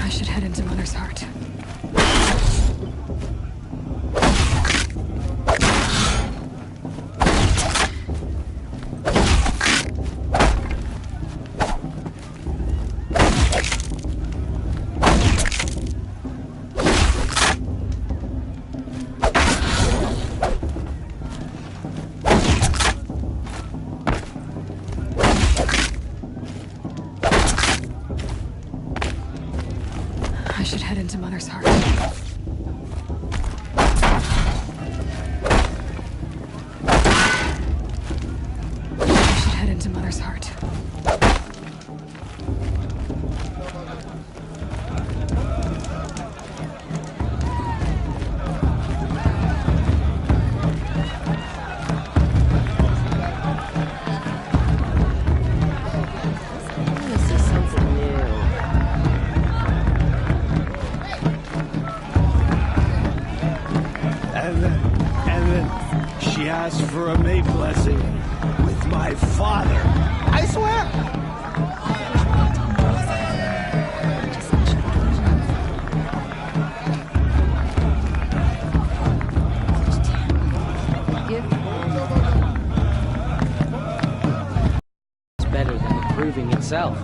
I should head into Mother's Heart. I should head into Mother's Heart. I should head into Mother's Heart. This is something new. And then she asked for a May blessing with my father. I swear. It's better than the proving itself.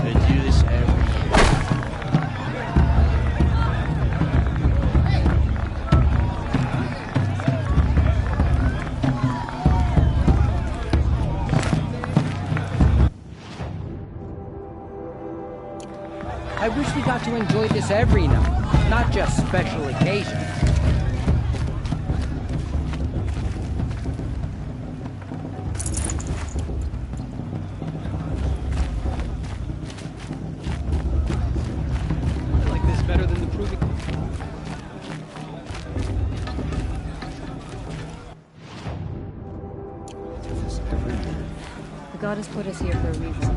They do this every year. I wish we got to enjoy this every night, not just special occasions. I like this better than the proving. The goddess put us here for a reason.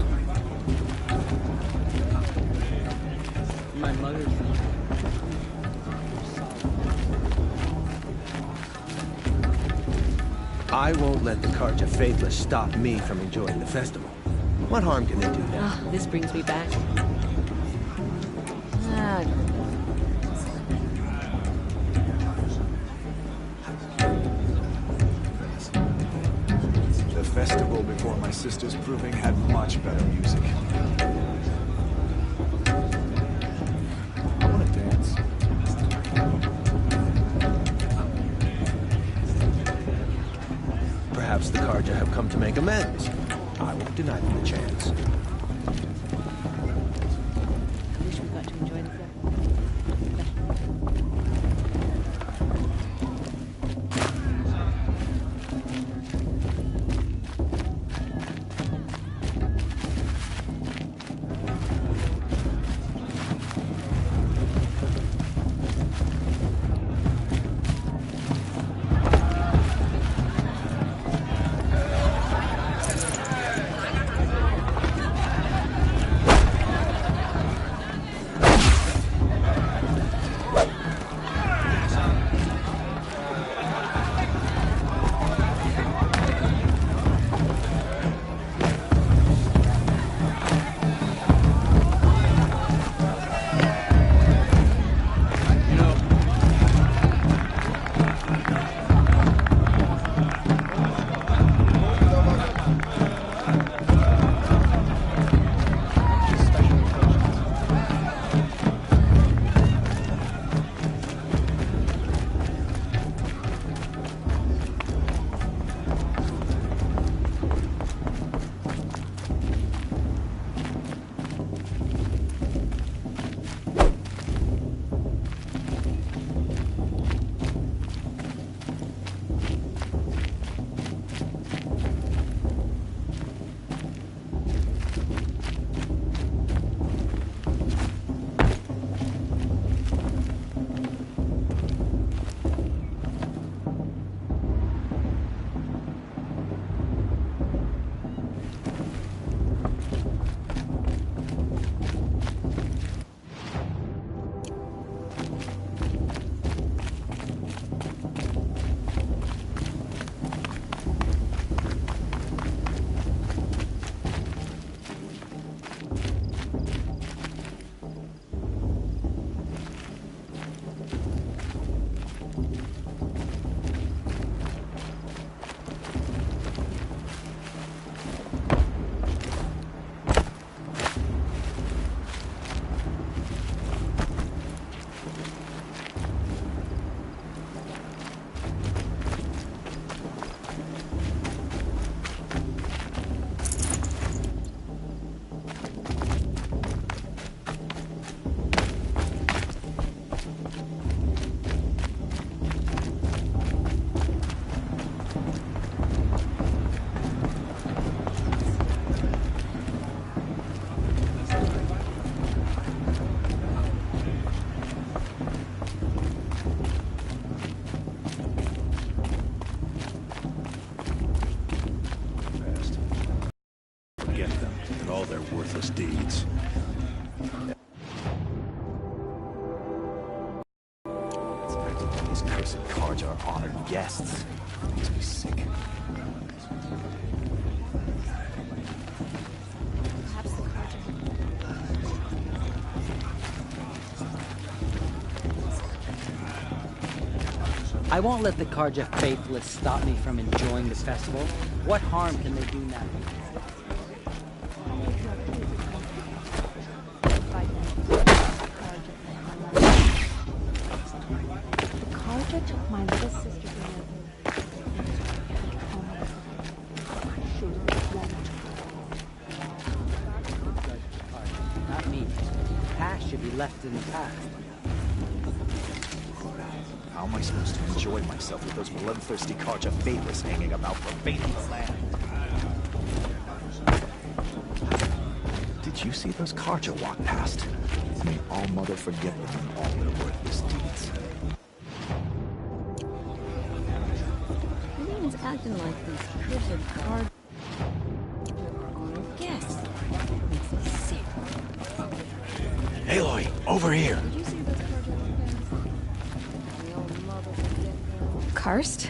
My mother's I won't let the Carja Faithless stop me from enjoying the festival. What harm can they do now? Ah, this brings me back. The festival before my sister's proving had much better music. I want to dance. Perhaps the Carja have come to make amends. I won't deny them the chance. I wish we got to enjoy the festival. all their worthless deeds. These cursed cards are honored guests. Makes me sick. Perhaps the cards I won't let the Karja faithless stop me from enjoying this festival. What harm can they do now? The Karja took my little sister Not me. The past should be left in the past. How am I supposed to enjoy myself with those bloodthirsty Karja faithless hanging about profaning the land? Did you see those Karja walk past? May All Mother forgive them all their worthless deeds. Everyone's acting like these cursed cards are guests. Makes me sick. Aloy, over here! Did you see those cards the old mother forget them? Karst?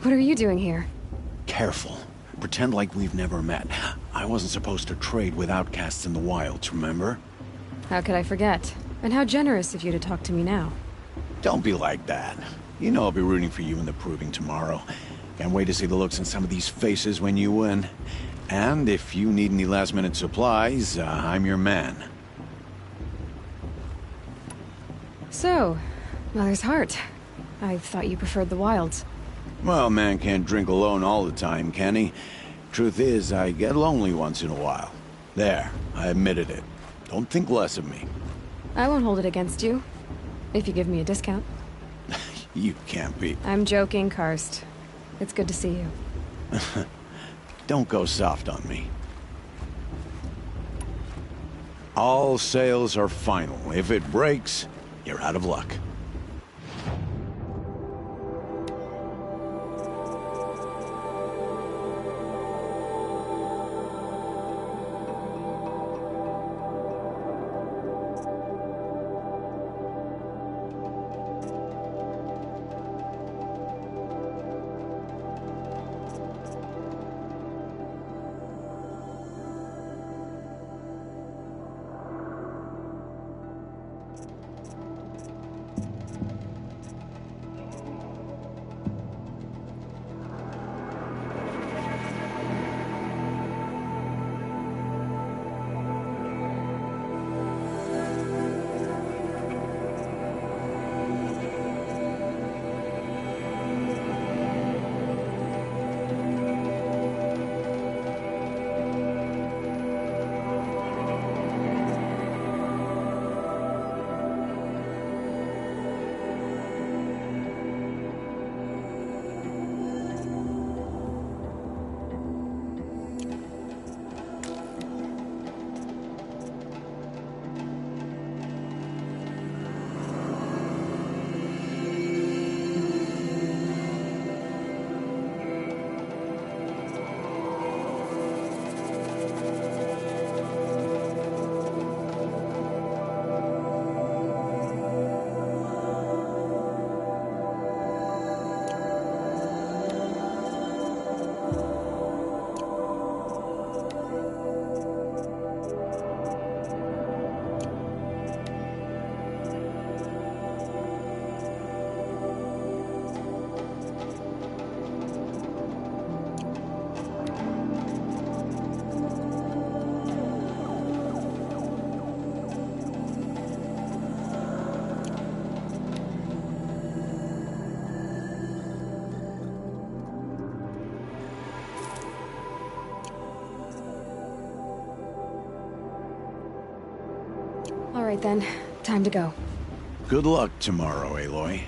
What are you doing here? Careful. Pretend like we've never met. I wasn't supposed to trade with outcasts in the wilds, remember? How could I forget? And how generous of you to talk to me now. Don't be like that. You know I'll be rooting for you in the proving tomorrow. Can't wait to see the looks on some of these faces when you win. And if you need any last-minute supplies, I'm your man. So, Mother's Heart. I thought you preferred the wilds. Well, man can't drink alone all the time, can he? Truth is, I get lonely once in a while. There, I admitted it. Don't think less of me. I won't hold it against you. If you give me a discount. You can't be. I'm joking, Karst. It's good to see you. Don't go soft on me. All sales are final. If it breaks, you're out of luck. All right then, time to go. Good luck tomorrow, Aloy.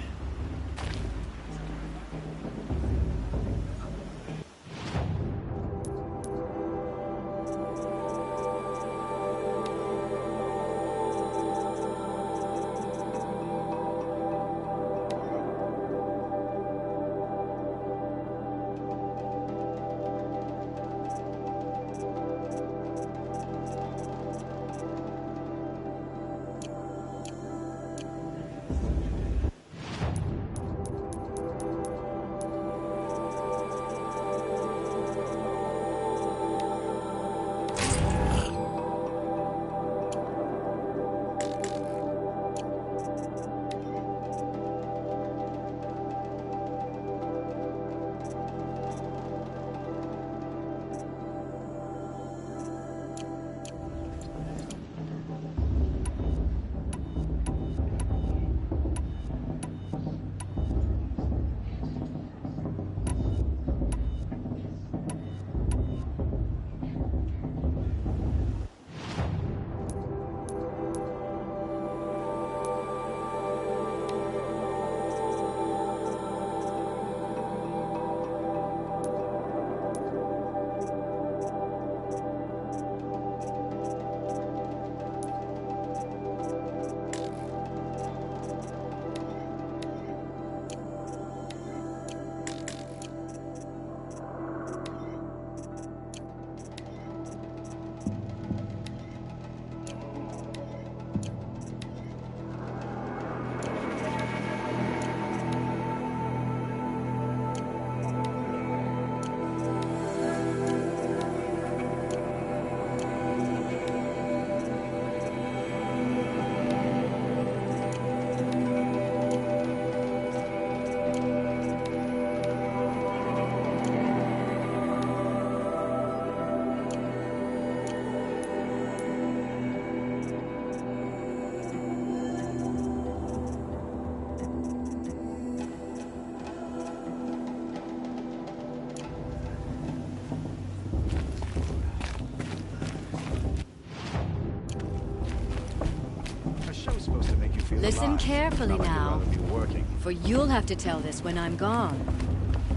Listen alive. carefully Not like now. you'd rather be working. For you'll have to tell this when I'm gone.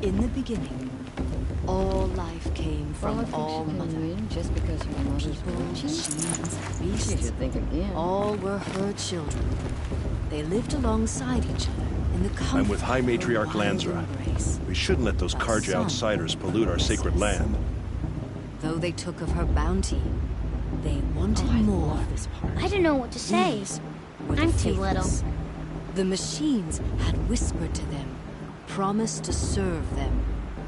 In the beginning, all life came from all mother. Just because your mother's People, virgin? machines, and You beasts, should think again. all were her children. They lived alongside each other in the comfort I'm with High of her Matriarch wild Lansra. embrace. We shouldn't let those But Karja some outsiders pollute our sacred restless. land. Though they took of her bounty, they wanted more. This part. I don't know what to say. These were the I'm too little. faithless. The machines had whispered to them, promised to serve them,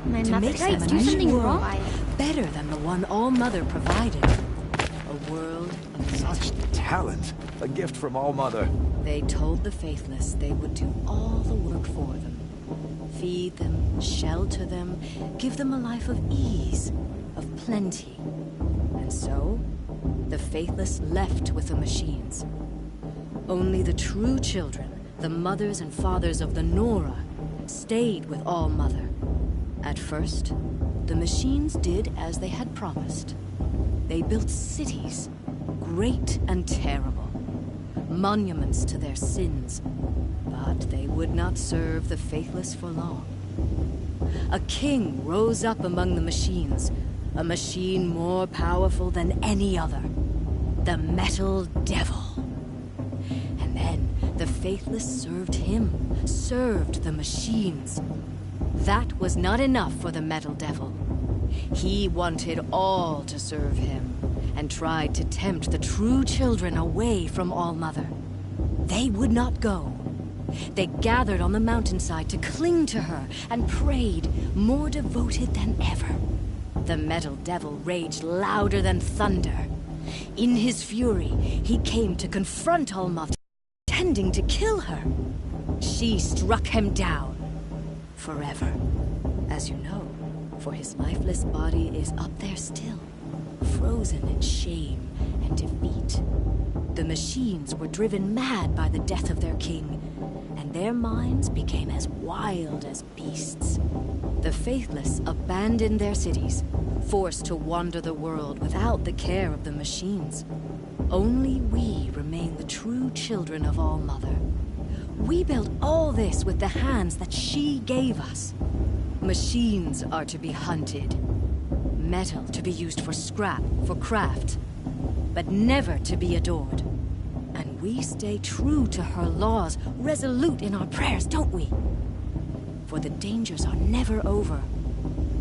My to mother make tried them to a do new something world, wrong. better than the one All-Mother provided. A world of Such talent. A gift from All Mother. They told the faithless they would do all the work for them. Feed them, shelter them, give them a life of ease, of plenty. And so, the faithless left with the machines. Only the true children, the mothers and fathers of the Nora, stayed with All Mother. At first, the machines did as they had promised. They built cities, great and terrible, monuments to their sins, but they would not serve the faithless for long. A king rose up among the machines, a machine more powerful than any other, the Metal Devil. And then the faithless served him, served the machines. That was not enough for the Metal Devil. He wanted all to serve him, and tried to tempt the true children away from All Mother. They would not go. They gathered on the mountainside to cling to her and prayed, more devoted than ever. The Metal Devil raged louder than thunder. In his fury, he came to confront All Mother, intending to kill her. She struck him down. Forever. As you know, for his lifeless body is up there still, frozen in shame and defeat. The machines were driven mad by the death of their king, and their minds became as wild as beasts. The faithless abandoned their cities, forced to wander the world without the care of the machines. Only we remain the true children of All Mother. We built all this with the hands that she gave us. Machines are to be hunted. Metal to be used for scrap, for craft. But never to be adored. And we stay true to her laws, resolute in our prayers, don't we? For the dangers are never over.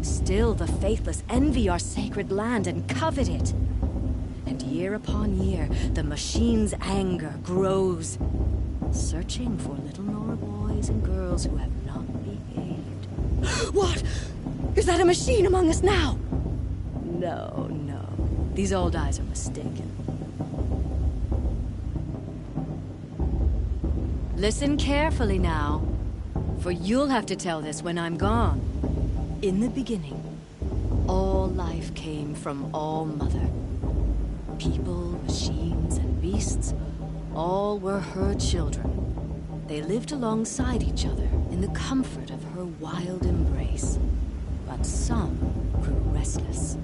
Still the faithless envy our sacred land and covet it. And year upon year, the machine's anger grows, searching for little Nora boys and girls who have not behaved. What? Is that a machine among us now? No, no. These old eyes are mistaken. Listen carefully now, for you'll have to tell this when I'm gone. In the beginning, all life came from All Mother. People, machines, and beasts, all were her children. They lived alongside each other in the comfort of her wild embrace. But some grew restless.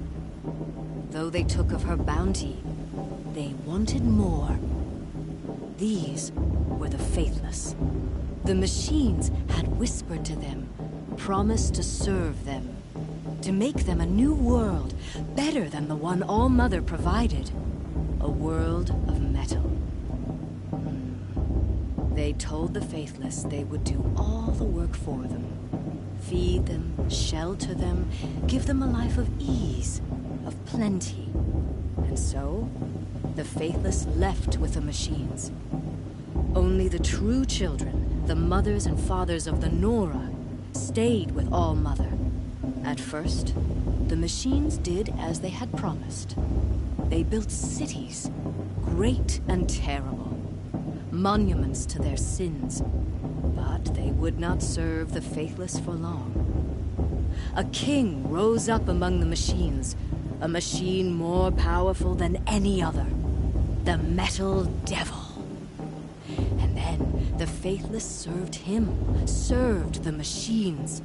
Though they took of her bounty, they wanted more. These were the faithless. The machines had whispered to them, promised to serve them, to make them a new world, better than the one All Mother provided. A world of metal. They told the faithless they would do all the work for them. Feed them, shelter them, give them a life of ease, of plenty. And so, the faithless left with the machines. Only the true children, the mothers and fathers of the Nora, stayed with All Mother. At first, the machines did as they had promised. They built cities, great and terrible, monuments to their sins, but they would not serve the faithless for long. A king rose up among the machines, a machine more powerful than any other, the Metal Devil. And then the faithless served him, served the machines.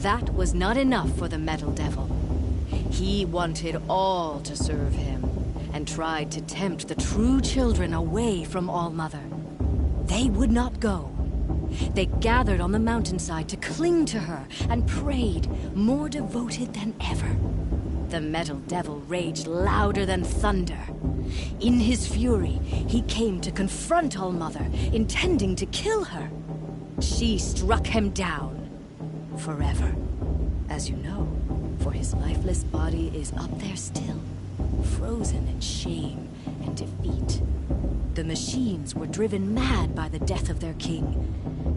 That was not enough for the Metal Devil. He wanted all to serve him, and tried to tempt the true children away from All Mother. they would not go. They gathered on the mountainside to cling to her and prayed, more devoted than ever. The metal devil raged louder than thunder. In his fury, he came to confront All-Mother, intending to kill her. She struck him down. Forever. As you know, for his lifeless body is up there still, frozen in shame and defeat. The machines were driven mad by the death of their king,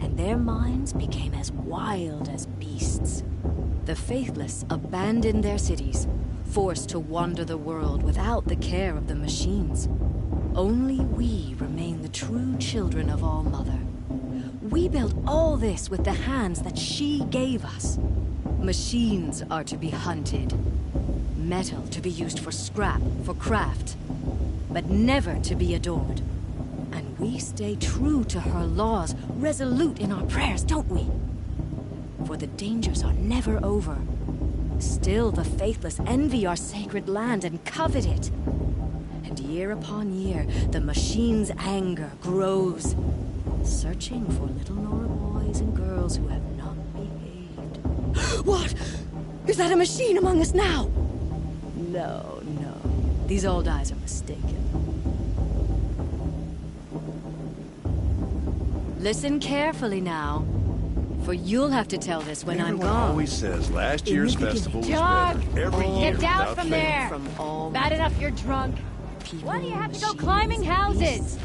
and their minds became as wild as beasts. The faithless abandoned their cities, forced to wander the world without the care of the machines. Only we remain the true children of All-Mother. We built all this with the hands that she gave us. Machines are to be hunted. Metal to be used for scrap, for craft. But never to be adored. And we stay true to her laws, resolute in our prayers, don't we? For the dangers are never over. Still the faithless envy our sacred land and covet it. And year upon year, the machine's anger grows, searching for little Nora boys and girls who have not behaved. What? Is that a machine among us now? No, no. These old eyes are mistaken. Listen carefully now, for you'll have to tell this when I'm Everyone gone. always says last In year's the beginning. festival was Doug! better every year. Get down without from fail. there! From all Bad enough you're drunk. people, Why do you have to go machines, climbing houses? beasts,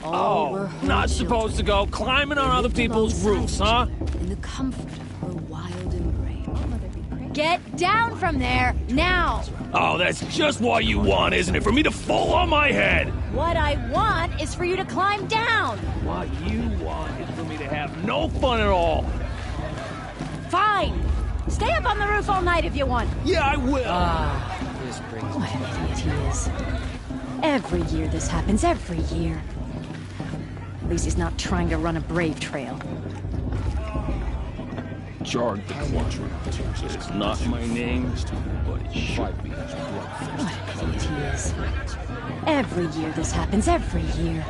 all were Oh, her not children. supposed to go climbing on They other lived people's alongside roofs, each huh? other in the comfort of her wild embrace. Get down from there, now! Oh, that's just what you want, isn't it? For me to fall on my head! What I want is for you to climb down! What you want is for me to have no fun at all. Fine! Stay up on the roof all night if you want. Yeah, I will. This brings What an idiot he is. Every year this happens, every year. At least he's not trying to run a brave trail. Jarg the Quadrant. It's not my name, but it should be. What an idiot he is. Every year this happens, every year.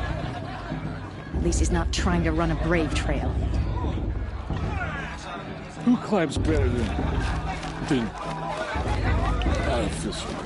At least he's not trying to run a brave trail. Who climbs better than I don't feel sorry.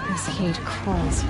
This hate crawls.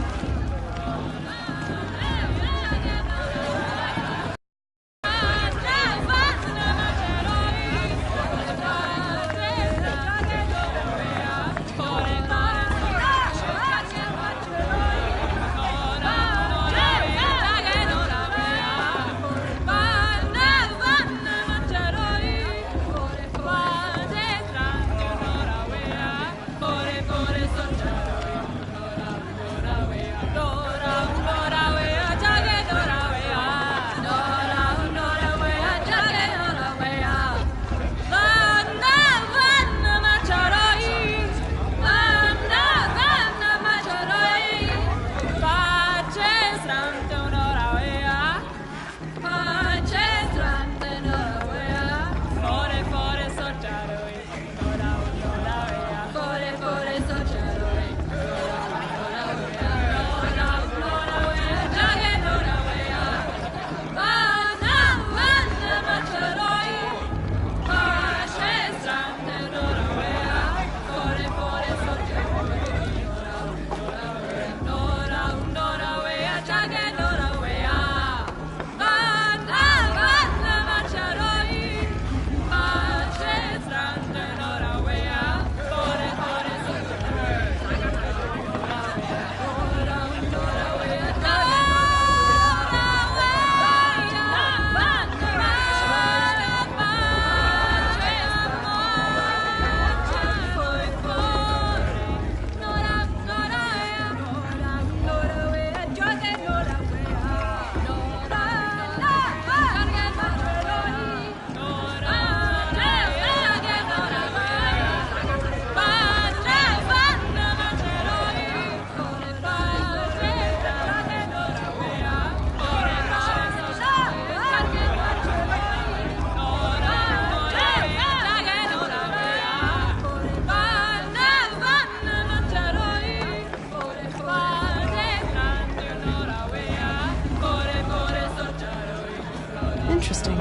Interesting.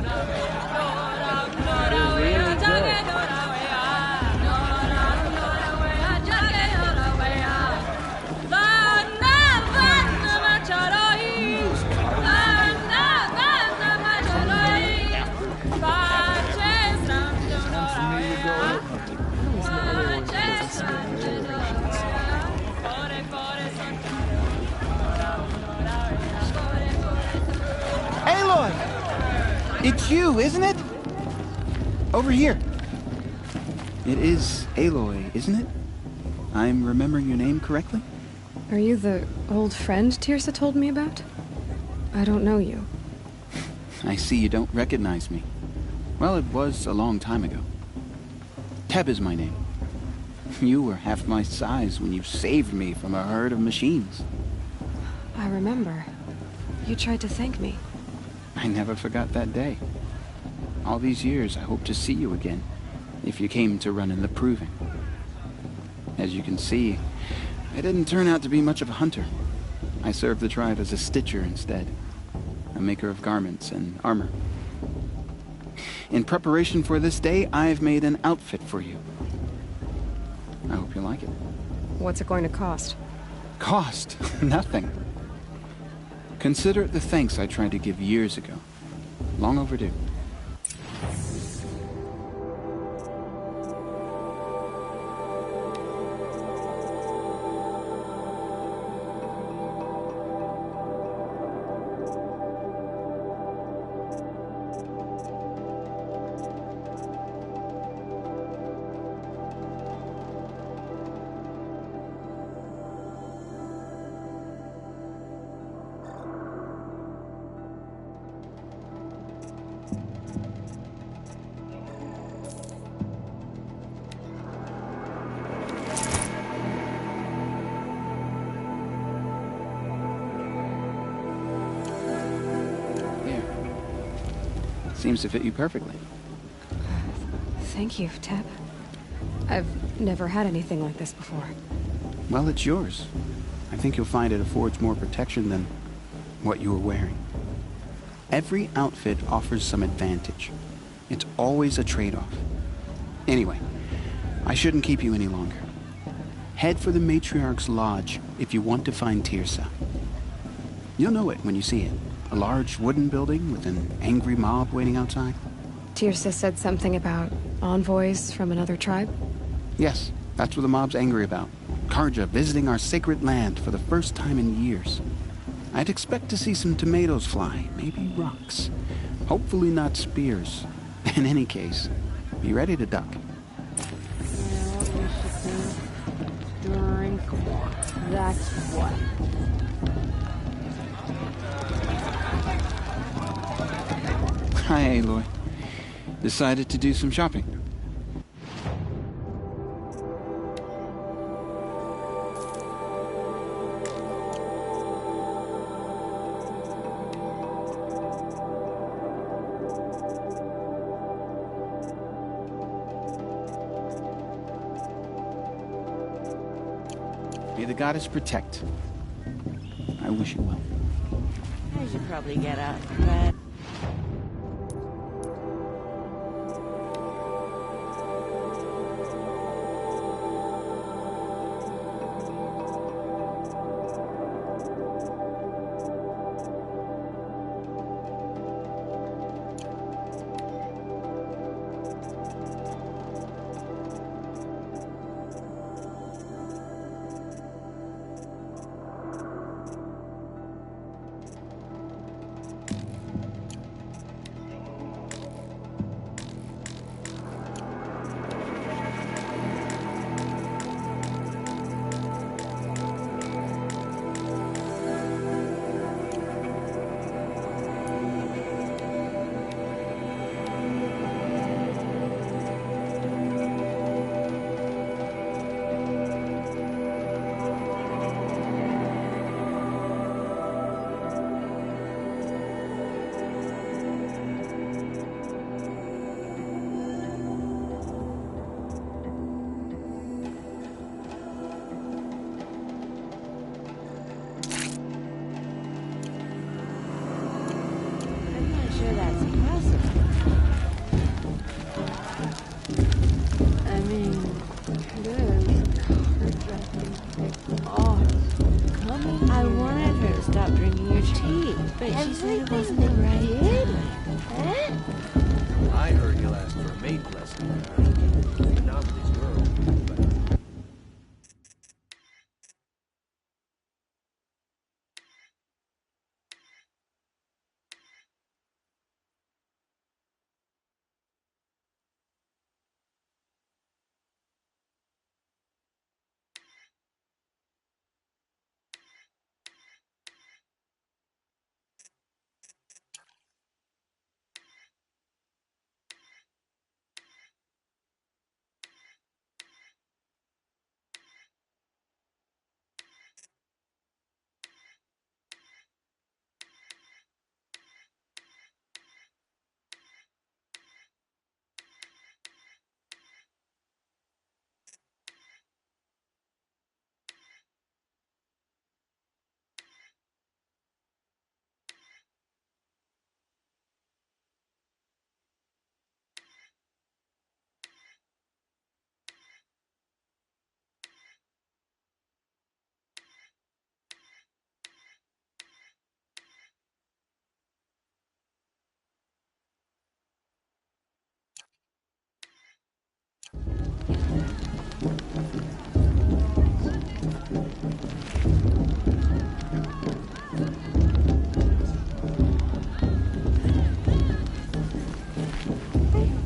Aloy! It's you, isn't it? Over here. It is Aloy, isn't it? I'm remembering your name correctly? Are you the old friend Tirsa told me about? I don't know you. I see you don't recognize me. Well, it was a long time ago. Teb is my name. You were half my size when you saved me from a herd of machines. I remember. You tried to thank me. I never forgot that day. All these years, I hope to see you again, if you came to run in the proving. As you can see, I didn't turn out to be much of a hunter. I served the tribe as a stitcher instead, a maker of garments and armor. In preparation for this day, I've made an outfit for you. I hope you like it. What's it going to cost? Cost? Nothing. Consider it the thanks I tried to give years ago. Long overdue. Seems to fit you perfectly. Thank you, Teb. I've never had anything like this before. Well, it's yours. I think you'll find it affords more protection than what you were wearing. Every outfit offers some advantage. It's always a trade-off. Anyway, I shouldn't keep you any longer. Head for the Matriarch's Lodge if you want to find Tirsa. You'll know it when you see it. A large wooden building with an angry mob waiting outside. Tirsa said something about envoys from another tribe? Yes, that's what the mob's angry about. Karja visiting our sacred land for the first time in years. I'd expect to see some tomatoes fly, maybe rocks. Hopefully not spears. In any case, be ready to duck. Drink. That's what. Hi, Aloy. Decided to do some shopping. May the goddess protect. I wish you well. I should probably get up, but... I wanted her to stop drinking your tea, but she said it wasn't the right time. I heard he'll ask for a maid blessing. Not with his girl, but...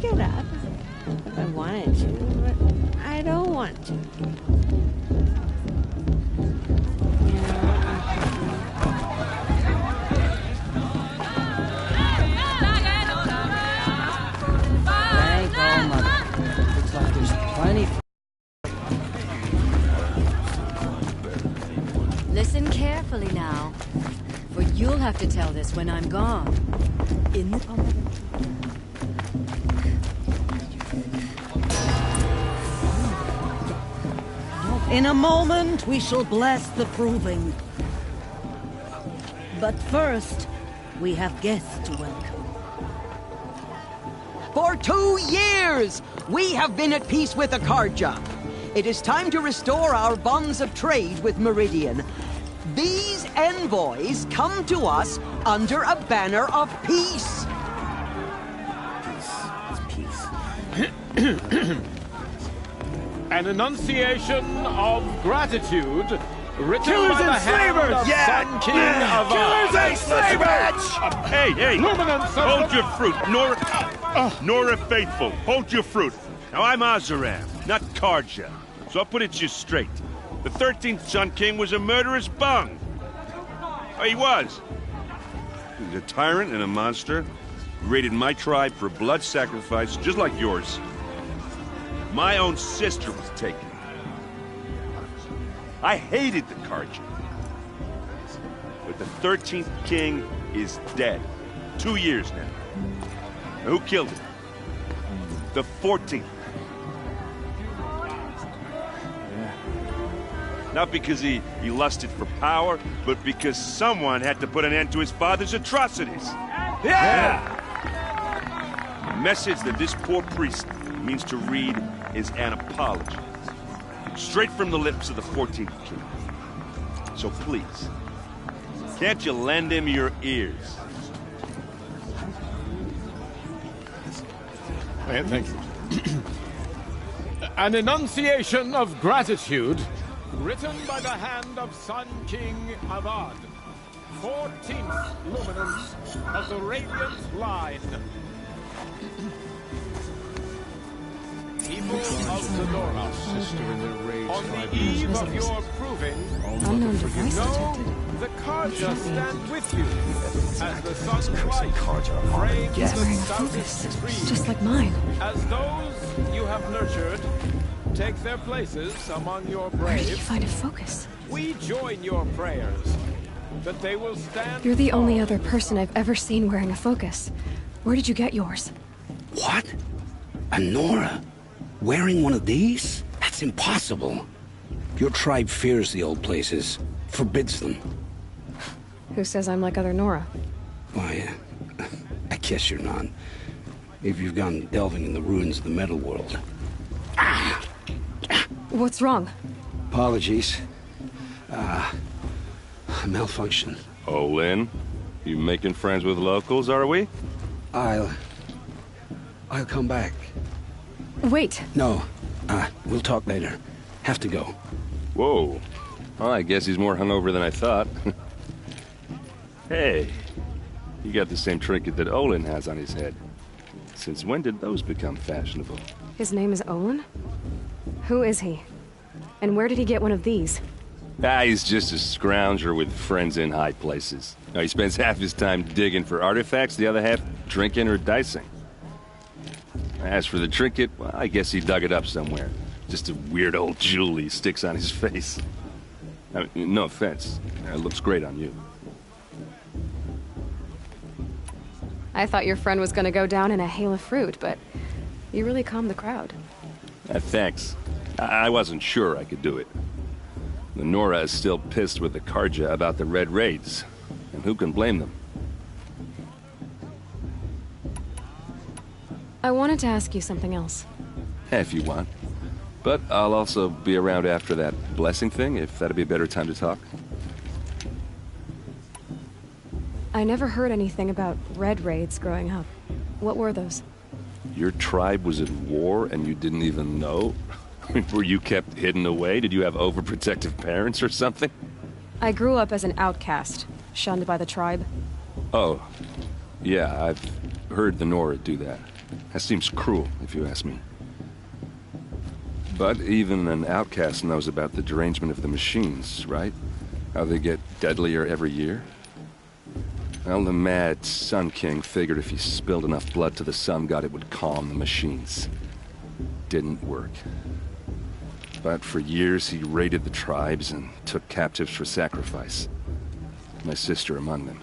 Get up if I wanted to, but I don't want to. Thank all mother. Looks like there's plenty. Listen carefully now, for you'll have to tell this when I'm gone. In the... In a moment, we shall bless the proving. But first, we have guests to welcome. For 2 years, we have been at peace with Akarja. It is time to restore our bonds of trade with Meridian. These envoys come to us under a banner of peace. An enunciation of gratitude written Killers by the and hand slavers! of Sun King of Killers and slavers! Hey, hey! Luminance of Hold the- your fruit, Nora Faithful. Hold your fruit. Now I'm Azaram, not Karja, so I'll put it to you straight. The 13th Sun King was a murderous bung. Oh, he was. He was a tyrant and a monster. He raided my tribe for blood sacrifice, just like yours. My own sister was taken. I hated the Karja. But the 13th king is dead. 2 years now. Now who killed him? The 14th. Not because he lusted for power, but because someone had to put an end to his father's atrocities. Yeah! The message that this poor priest means to read is an apology. Straight from the lips of the 14th king. So please, can't you lend him your ears? Thank you. An enunciation of gratitude written by the hand of Sun King Avad, 14th luminance of the Radiant Line. People of Sonora, on the eve of your proving, Unknown device know detected. the Karja stand with you as the sun's cursed light Karja are frames again. the Wearing a southeast focus, breeze. just like mine. As those you have nurtured take their places among your Where did you braves, find a focus? we join your prayers that they will stand. You're the only tall other in the person I've ever seen wearing a focus. Where did you get yours? What? A Nora? Wearing one of these? That's impossible. Your tribe fears the old places, forbids them. Who says I'm like other Nora? Why, I guess you're not. If you've gone delving in the ruins of the metal world. What's wrong? Apologies. Malfunction. Oh, Lynn, you making friends with locals, are we? I'll come back. Wait. No, we'll talk later. Have to go. Whoa. Well, I guess he's more hungover than I thought. Hey, you got the same trinket that Olin has on his head. Since when did those become fashionable? His name is Olin? Who is he? And where did he get one of these? He's just a scrounger with friends in high places. Now, he spends half his time digging for artifacts, the other half drinking or dicing. As for the trinket, well, I guess he dug it up somewhere. Just a weird old jewel he sticks on his face. I mean, no offense. It looks great on you. I thought your friend was gonna go down in a hail of fruit, but you really calmed the crowd. Thanks. I wasn't sure I could do it. The Nora is still pissed with the Karja about the Red Raids. And who can blame them? I wanted to ask you something else. If you want. But I'll also be around after that blessing thing, if that'd be a better time to talk. I never heard anything about red raids growing up. What were those? Your tribe was at war and you didn't even know? Were you kept hidden away? Did you have overprotective parents or something? I grew up as an outcast, shunned by the tribe. Oh, yeah, I've heard the Nora do that. That seems cruel, if you ask me. But even an outcast knows about the derangement of the machines, right? How they get deadlier every year? Well, the mad Sun King figured if he spilled enough blood to the Sun God, it would calm the machines. Didn't work. But for years, he raided the tribes and took captives for sacrifice. My sister among them.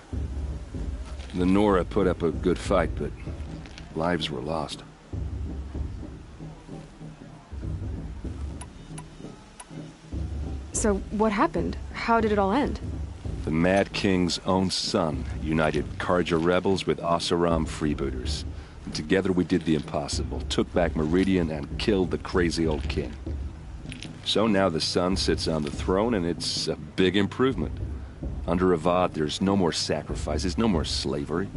The Nora put up a good fight, but lives were lost. So what happened? How did it all end? The Mad King's own son united Karja rebels with Oseram freebooters. And together we did the impossible, took back Meridian and killed the crazy old king. So now the son sits on the throne and it's a big improvement. Under Avad, there's no more sacrifices, no more slavery.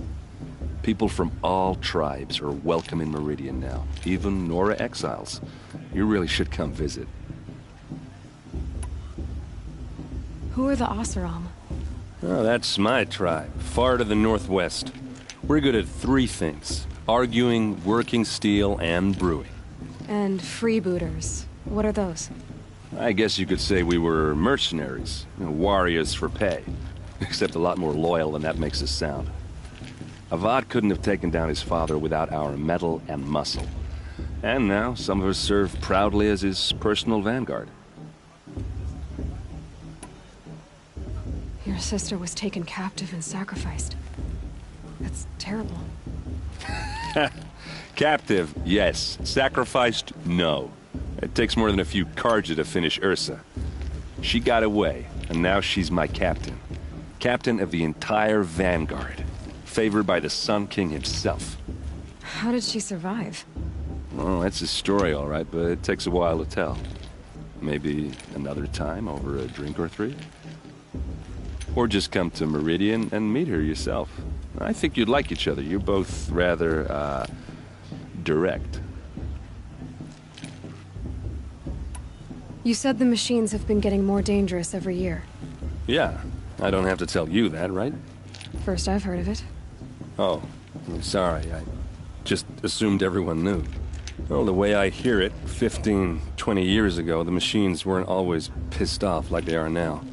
People from all tribes are welcome in Meridian now, even Nora exiles. You really should come visit. Who are the Oseram? Oh, that's my tribe, far to the northwest. We're good at three things: arguing, working steel, and brewing. And freebooters. What are those? I guess you could say we were mercenaries, warriors for pay. Except a lot more loyal than that makes us sound. Avad couldn't have taken down his father without our metal and muscle. And now, some of us serve proudly as his personal vanguard. Your sister was taken captive and sacrificed. That's terrible. Captive, yes. Sacrificed, no. It takes more than a few Karja to finish Ursa. She got away, and now she's my captain. Captain of the entire Vanguard. Favored by the Sun King himself. How did she survive? Well, that's a story, all right, but it takes a while to tell. Maybe another time over a drink or three? Or just come to Meridian and meet her yourself. I think you'd like each other. You're both rather, direct. You said the machines have been getting more dangerous every year. Yeah, I don't have to tell you that, right? First I've heard of it. Oh, I'm sorry. I just assumed everyone knew. Well, the way I hear it, 15, 20 years ago, the machines weren't always pissed off like they are now.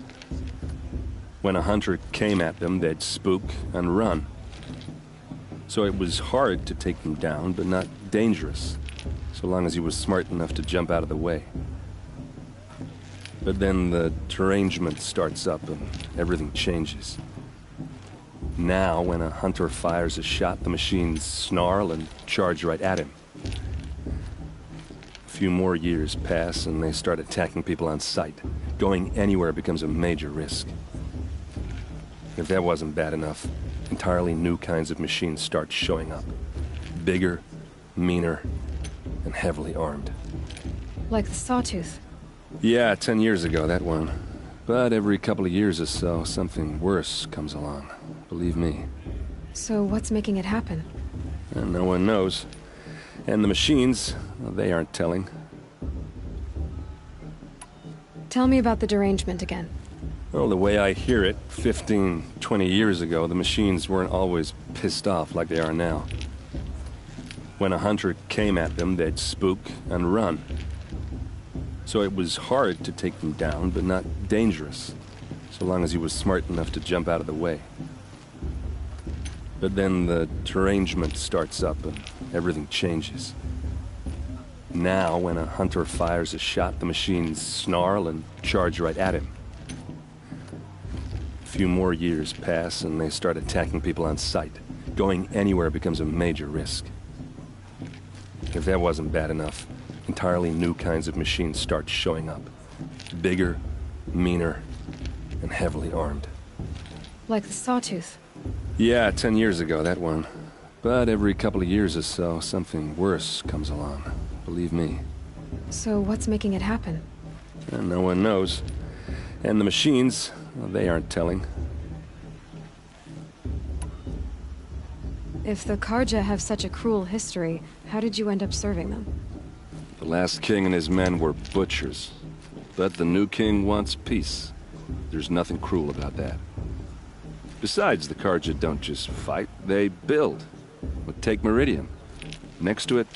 When a hunter came at them, they'd spook and run. So it was hard to take them down, but not dangerous, so long as he was smart enough to jump out of the way. But then the derangement starts up and everything changes. Now, when a hunter fires a shot, the machines snarl and charge right at him. A few more years pass and they start attacking people on sight. Going anywhere becomes a major risk. If that wasn't bad enough, entirely new kinds of machines start showing up. Bigger, meaner, and heavily armed. Like the Sawtooth. Yeah, 10 years ago, that one. But every couple of years or so, something worse comes along. Believe me. So what's making it happen? And no one knows. And the machines, well, they aren't telling. Tell me about the derangement again. Well, the way I hear it, 15, 20 years ago, the machines weren't always pissed off like they are now. When a hunter came at them, they'd spook and run. So it was hard to take them down, but not dangerous, so long as he was smart enough to jump out of the way. But then the derangement starts up and everything changes. Now, when a hunter fires a shot, the machines snarl and charge right at him. A few more years pass and they start attacking people on sight. Going anywhere becomes a major risk. If that wasn't bad enough, entirely new kinds of machines start showing up. Bigger, meaner, and heavily armed. Like the Sawtooth. Yeah, 10 years ago, that one. But every couple of years or so, something worse comes along. Believe me. So what's making it happen? And no one knows. And the machines, well, they aren't telling. If the Karja have such a cruel history, how did you end up serving them? The last king and his men were butchers. But the new king wants peace. There's nothing cruel about that. Besides, the Karja don't just fight, they build. But take Meridian. Next to it,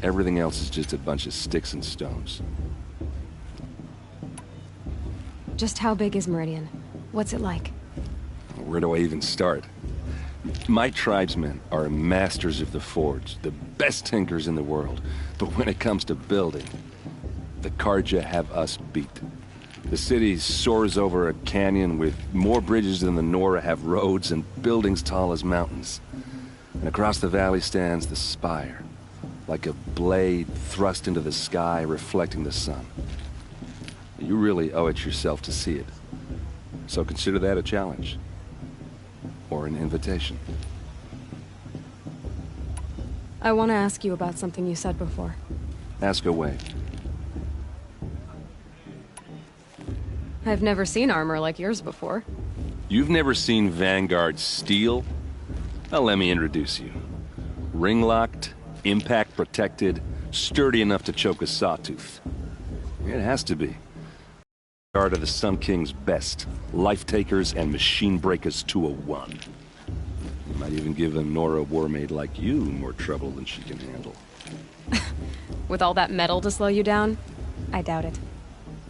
everything else is just a bunch of sticks and stones. Just how big is Meridian? What's it like? Where do I even start? My tribesmen are masters of the forge, the best tinkers in the world. But when it comes to building, the Karja have us beat. The city soars over a canyon with more bridges than the Nora have roads and buildings tall as mountains. And across the valley stands the spire, like a blade thrust into the sky reflecting the sun. You really owe it yourself to see it. So consider that a challenge. Or an invitation. I want to ask you about something you said before. Ask away. I've never seen armor like yours before. You've never seen Vanguard steel? Well, let me introduce you. Ring-locked, impact-protected, sturdy enough to choke a sawtooth. It has to be. Vanguard are the Sun King's best. Life-takers and machine-breakers to a one. You might even give a Nora warmaid like you more trouble than she can handle. With all that metal to slow you down? I doubt it.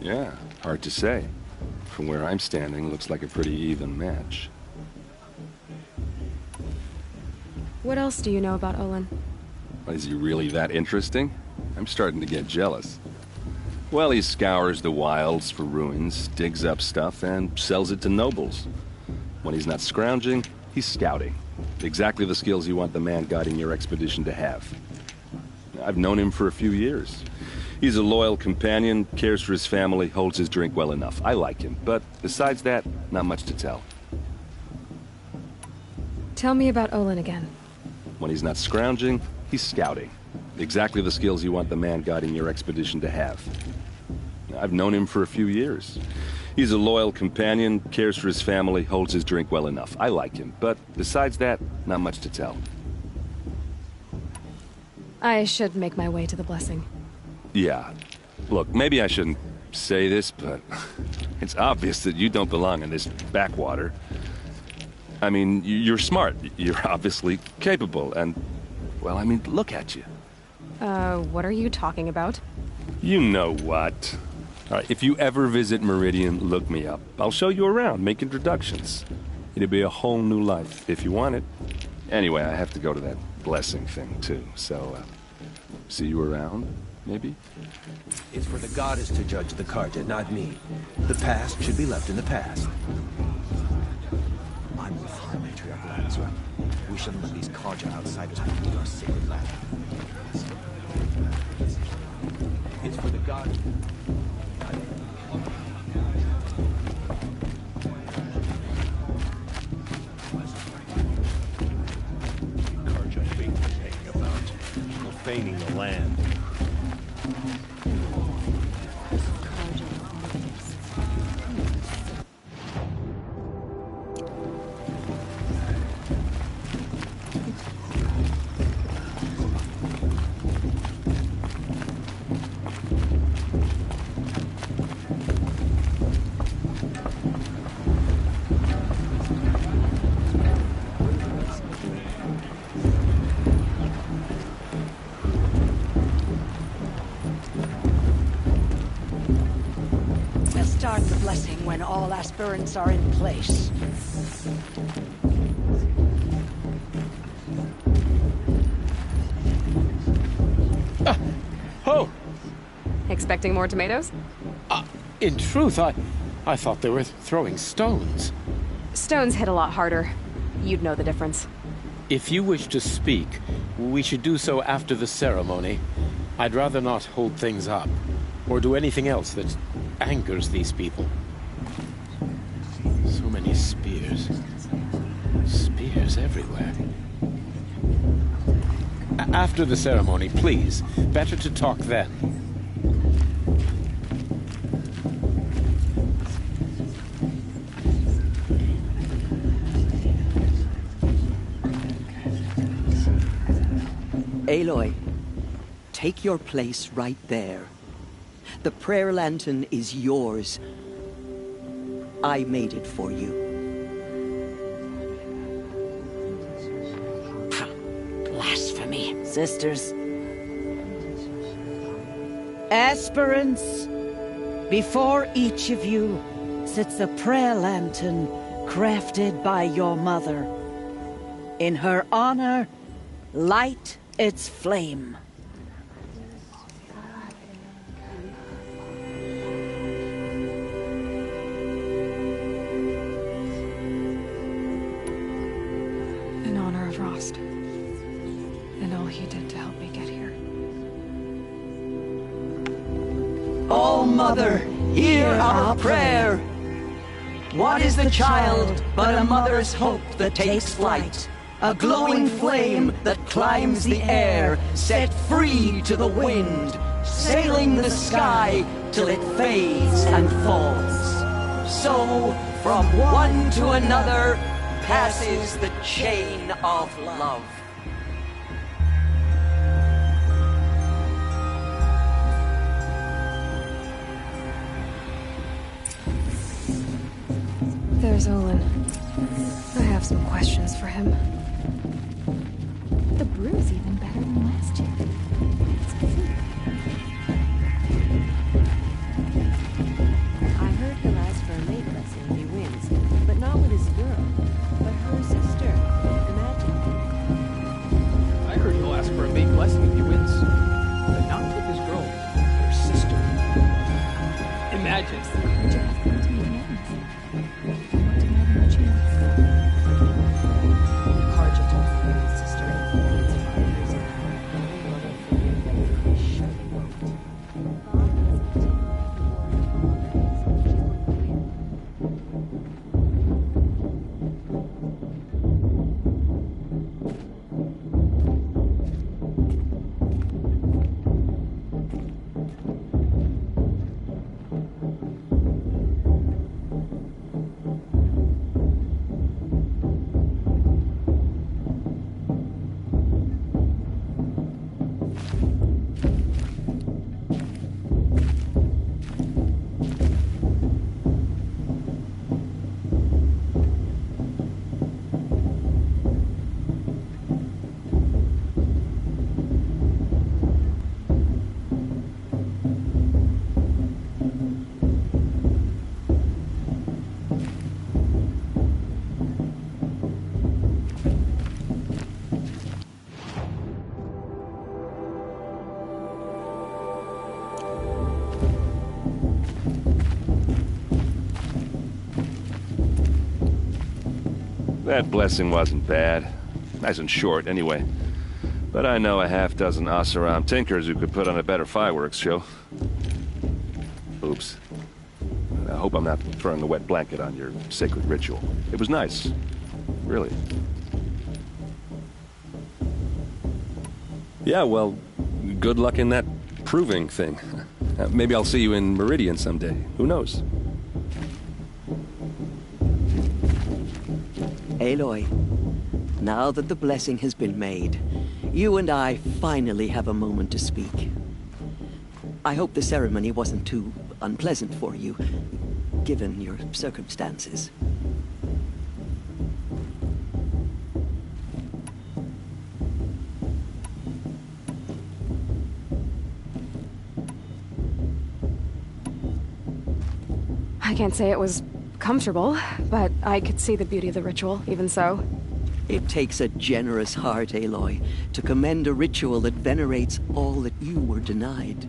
Yeah, hard to say. From where I'm standing, looks like a pretty even match. What else do you know about Olin? Is he really that interesting? I'm starting to get jealous. Well, he scours the wilds for ruins, digs up stuff, and sells it to nobles. When he's not scrounging, he's scouting. Exactly the skills you want the man guiding your expedition to have. I've known him for a few years. He's a loyal companion, cares for his family, holds his drink well enough. I like him, but besides that, not much to tell. Tell me about Olin again. When he's not scrounging, he's scouting. Exactly the skills you want the man guiding your expedition to have. I've known him for a few years. He's a loyal companion, cares for his family, holds his drink well enough. I like him, but besides that, not much to tell. I should make my way to the blessing. Yeah. Look, maybe I shouldn't say this, but it's obvious that you don't belong in this backwater. I mean, you're smart. You're obviously capable, and, well, I mean, look at you. What are you talking about? You know what. All right, if you ever visit Meridian, look me up. I'll show you around, make introductions. It'll be a whole new life, if you want it. Anyway, I have to go to that blessing thing, too, so, see you around, maybe? It's for the goddess to judge the Carja, not me. The past should be left in the past. I'm with you, Matriarch Landsra. We shouldn't let these Carja outsiders pollute our sacred land. It's for the goddess. Carja faithful hanging about, profaning the land. Start the blessing when all aspirants are in place. Oh! Expecting more tomatoes? In truth, I thought they were throwing stones. Stones hit a lot harder. You'd know the difference. If you wish to speak, we should do so after the ceremony. I'd rather not hold things up, or do anything else that angers these people. So many spears. Spears everywhere. After the ceremony, please. Better to talk then. Aloy, take your place right there. The prayer lantern is yours. I made it for you. Blasphemy. Sisters. Aspirants, before each of you sits a prayer lantern crafted by your mother. In her honor, light its flame. In honor of Rost. And all he did to help me get here. Oh, Mother, hear our prayer. What is the child but a mother's hope that takes flight? A glowing flame that climbs the air, set free to the wind, sailing the sky till it fades and falls. So, from one to another, passes the chain of love. There's Olin. I have some questions for him. The brew's even better than last year. I heard he'll ask for a maid blessing if he wins, but not with his girl, but her sister. Imagine. I heard he'll ask for a maid blessing if he wins, but not with his girl, but her sister. Imagine. Carja told me his sister and his father's That blessing wasn't bad. Nice and short, anyway. But I know a half-dozen Oseram tinkers who could put on a better fireworks show. Oops. I hope I'm not throwing a wet blanket on your sacred ritual. It was nice. Really. Yeah, well, good luck in that proving thing. Maybe I'll see you in Meridian someday. Who knows? Aloy, now that the blessing has been made, you and I finally have a moment to speak. I hope the ceremony wasn't too unpleasant for you, given your circumstances. I can't say it was comfortable, but I could see the beauty of the ritual, even so. It takes a generous heart, Aloy, to commend a ritual that venerates all that you were denied.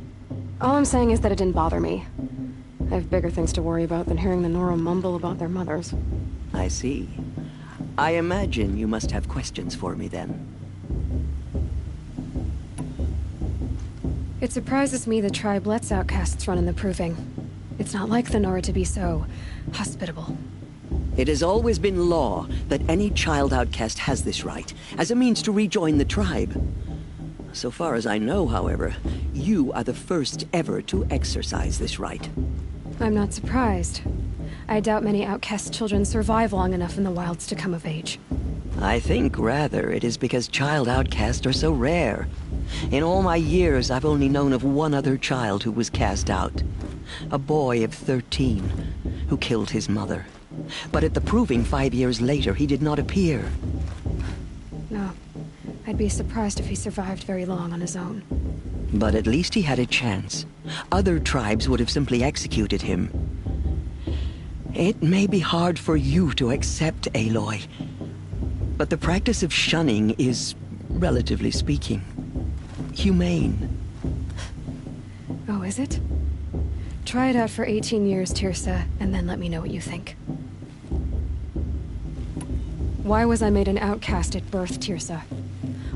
All I'm saying is that it didn't bother me. I have bigger things to worry about than hearing the Nora mumble about their mothers. I see. I imagine you must have questions for me, then. It surprises me the tribe lets outcasts run in the proving. It's not like the Nora to be so hospitable. It has always been law that any child outcast has this right, as a means to rejoin the tribe. So far as I know, however, you are the first ever to exercise this right. I'm not surprised. I doubt many outcast children survive long enough in the wilds to come of age. I think, rather, it is because child outcasts are so rare. In all my years, I've only known of one other child who was cast out. A boy of 13, who killed his mother. But at the proving 5 years later, he did not appear. No. I'd be surprised if he survived very long on his own. But at least he had a chance. Other tribes would have simply executed him. It may be hard for you to accept, Aloy, but the practice of shunning is, relatively speaking, humane. Oh, is it? Try it out for 18 years, Tirsa, and then let me know what you think. Why was I made an outcast at birth, Tirsa?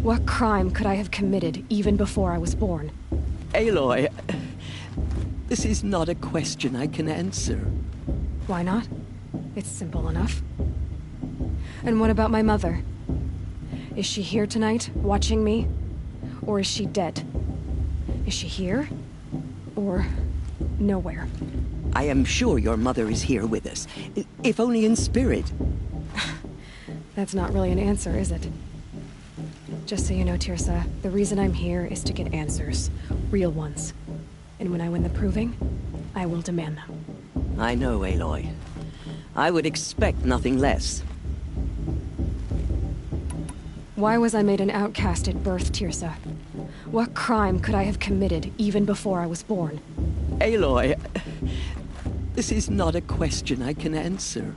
What crime could I have committed even before I was born? Aloy, this is not a question I can answer. Why not? It's simple enough. And what about my mother? Is she here tonight, watching me? Or is she dead? Is she here? Or nowhere? I am sure your mother is here with us, if only in spirit. That's not really an answer, is it? Just so you know, Tirsa, the reason I'm here is to get answers. Real ones. And when I win the proving, I will demand them. I know, Aloy. I would expect nothing less. Why was I made an outcast at birth, Tirsa? What crime could I have committed even before I was born? Aloy, this is not a question I can answer.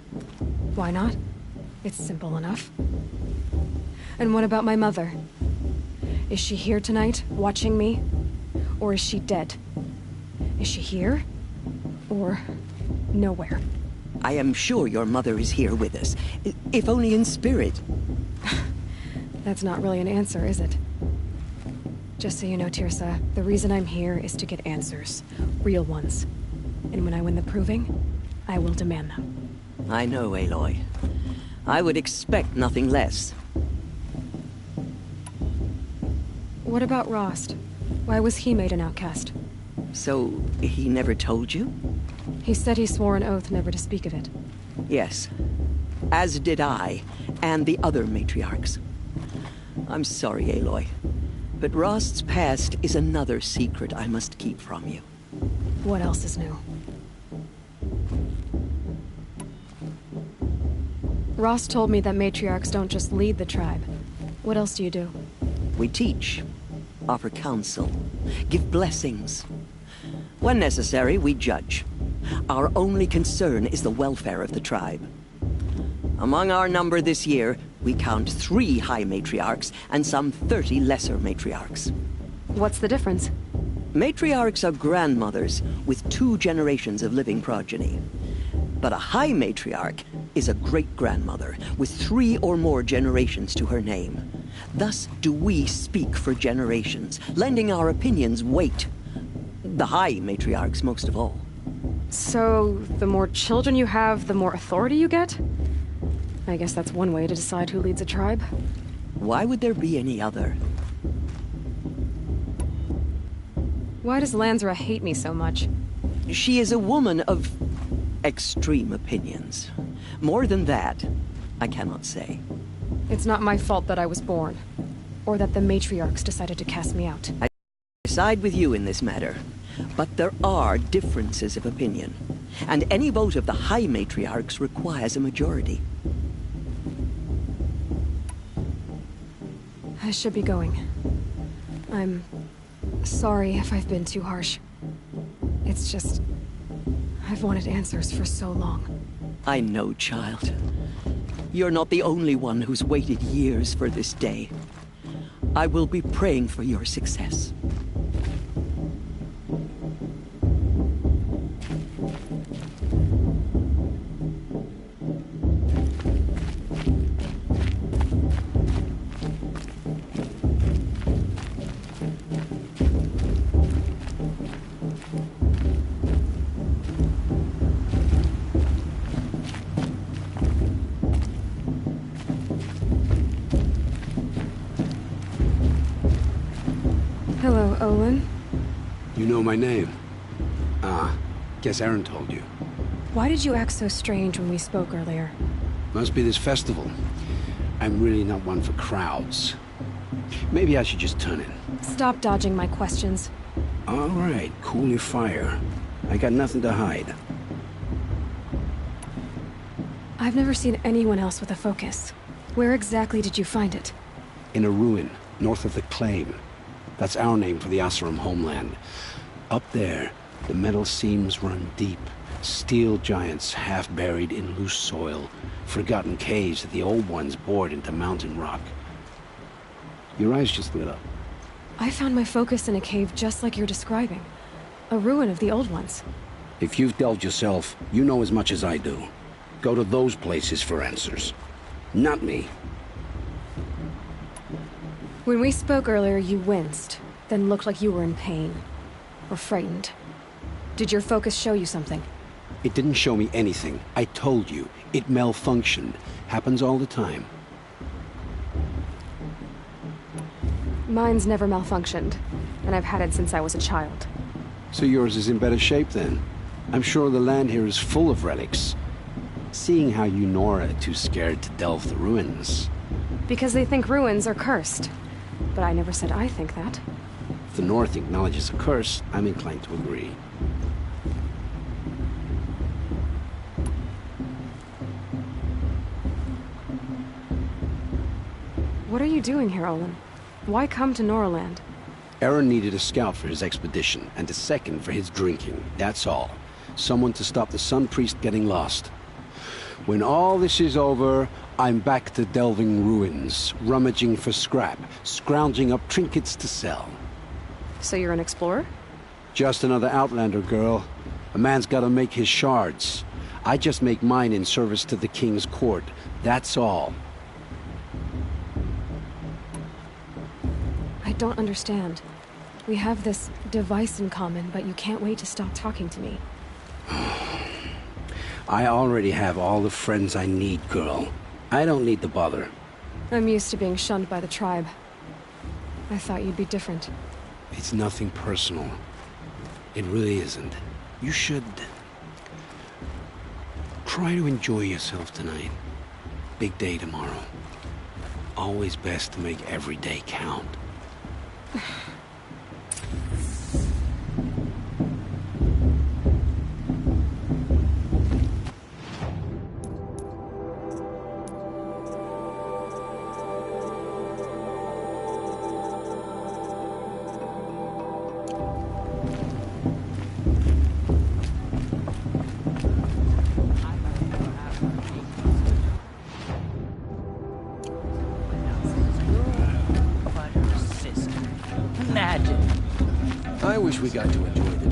Why not? It's simple enough. And what about my mother? Is she here tonight, watching me? Or is she dead? Is she here? Or nowhere? I am sure your mother is here with us, if only in spirit. That's not really an answer, is it? Just so you know, Tirsa, the reason I'm here is to get answers. Real ones. And when I win the proving, I will demand them. I know, Aloy. I would expect nothing less. What about Rost? Why was he made an outcast? So, he never told you? He said he swore an oath never to speak of it. Yes. As did I, and the other matriarchs. I'm sorry, Aloy, but Rost's past is another secret I must keep from you. What else is new? Rost told me that matriarchs don't just lead the tribe. What else do you do? We teach, offer counsel, give blessings. When necessary, we judge. Our only concern is the welfare of the tribe. Among our number this year, we count 3 high matriarchs and some 30 lesser matriarchs. What's the difference? Matriarchs are grandmothers with 2 generations of living progeny. But a high matriarch is a great-grandmother with 3 or more generations to her name. Thus do we speak for generations, lending our opinions weight. The high matriarchs most of all. So, the more children you have, the more authority you get? I guess that's one way to decide who leads a tribe. Why would there be any other? Why does Lansra hate me so much? She is a woman of extreme opinions. More than that, I cannot say. It's not my fault that I was born, or that the matriarchs decided to cast me out. I side with you in this matter, but there are differences of opinion, and any vote of the high matriarchs requires a majority. I should be going. I'm sorry if I've been too harsh. It's just, I've wanted answers for so long. I know, child. You're not the only one who's waited years for this day. I will be praying for your success. Hello, Olin. You know my name? Ah, guess Aaron told you. Why did you act so strange when we spoke earlier? Must be this festival. I'm really not one for crowds. Maybe I should just turn in. Stop dodging my questions. All right, cool your fire. I got nothing to hide. I've never seen anyone else with a focus. Where exactly did you find it? In a ruin, north of the Claim. That's our name for the Oseram homeland. Up there, the metal seams run deep. Steel giants half buried in loose soil. Forgotten caves that the old ones bored into mountain rock. Your eyes just lit up. I found my focus in a cave just like you're describing. A ruin of the old ones. If you've delved yourself, you know as much as I do. Go to those places for answers. Not me. When we spoke earlier, you winced, then looked like you were in pain. Or frightened. Did your focus show you something? It didn't show me anything. I told you. It malfunctioned. Happens all the time. Mine's never malfunctioned, and I've had it since I was a child. So yours is in better shape then? I'm sure the land here is full of relics. Seeing how you Nora are too scared to delve the ruins. Because they think ruins are cursed. But I never said I think that. If the North acknowledges a curse, I'm inclined to agree. What are you doing here, Olin? Why come to Noraland? Aaron needed a scout for his expedition, and a second for his drinking. That's all. Someone to stop the Sun Priest getting lost. When all this is over, I'm back to delving ruins, rummaging for scrap, scrounging up trinkets to sell. So you're an explorer? Just another Outlander, girl. A man's gotta make his shards. I just make mine in service to the King's court. That's all. I don't understand. We have this device in common, but you can't wait to stop talking to me. I already have all the friends I need, girl. I don't need the bother. I'm used to being shunned by the tribe. I thought you'd be different. It's nothing personal. It really isn't. You should try to enjoy yourself tonight. Big day tomorrow. Always best to make every day count. I wish we got to enjoy the...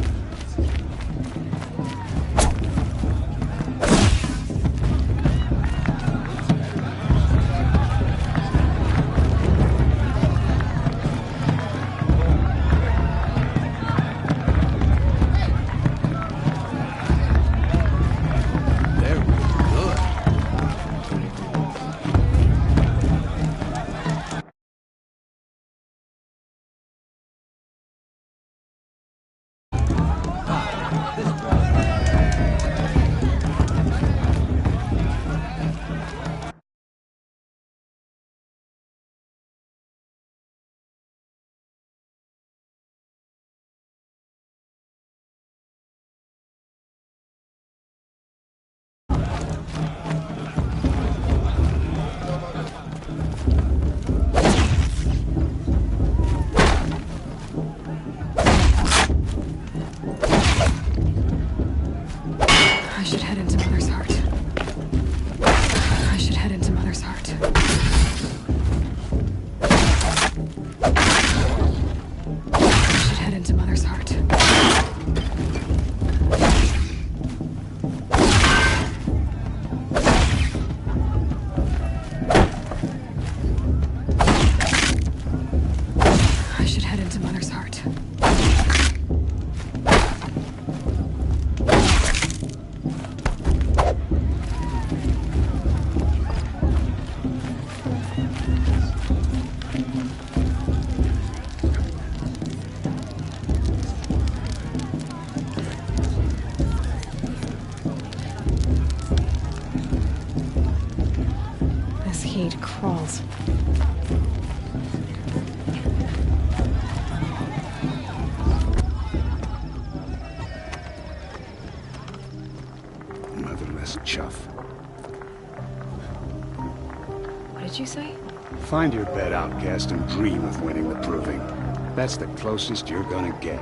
Find your bed, outcast, and dream of winning the proving. That's the closest you're gonna get.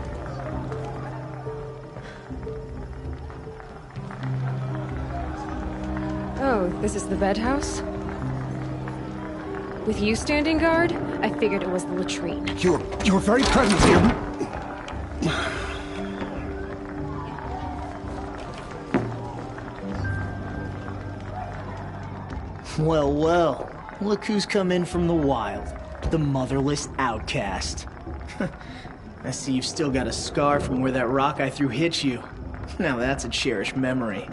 Oh, this is the bed house? With you standing guard, I figured it was the latrine. Your very presence here... Well, well. Look who's come in from the wild. The motherless outcast. I see you've still got a scar from where that rock I threw hit you. Now that's a cherished memory.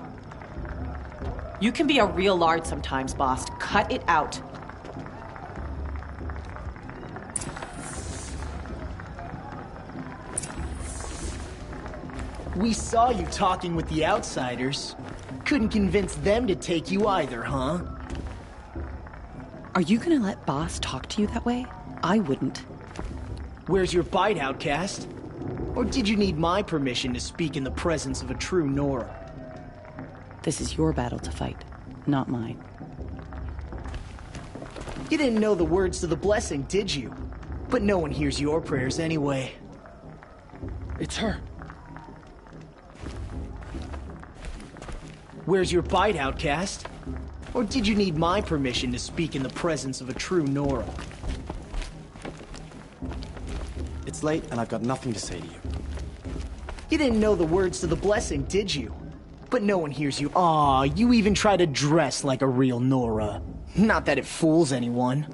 You can be a real lard sometimes, boss. Cut it out. We saw you talking with the outsiders. Couldn't convince them to take you either, huh? Are you gonna let boss talk to you that way? I wouldn't. Where's your bite, outcast? Or did you need my permission to speak in the presence of a true Nora? This is your battle to fight, not mine. You didn't know the words to the blessing, did you? But no one hears your prayers anyway. It's her. Where's your bite, outcast? Or did you need my permission to speak in the presence of a true Nora? It's late, and I've got nothing to say to you. You didn't know the words to the blessing, did you? But no one hears you. Aw, you even try to dress like a real Nora. Not that it fools anyone.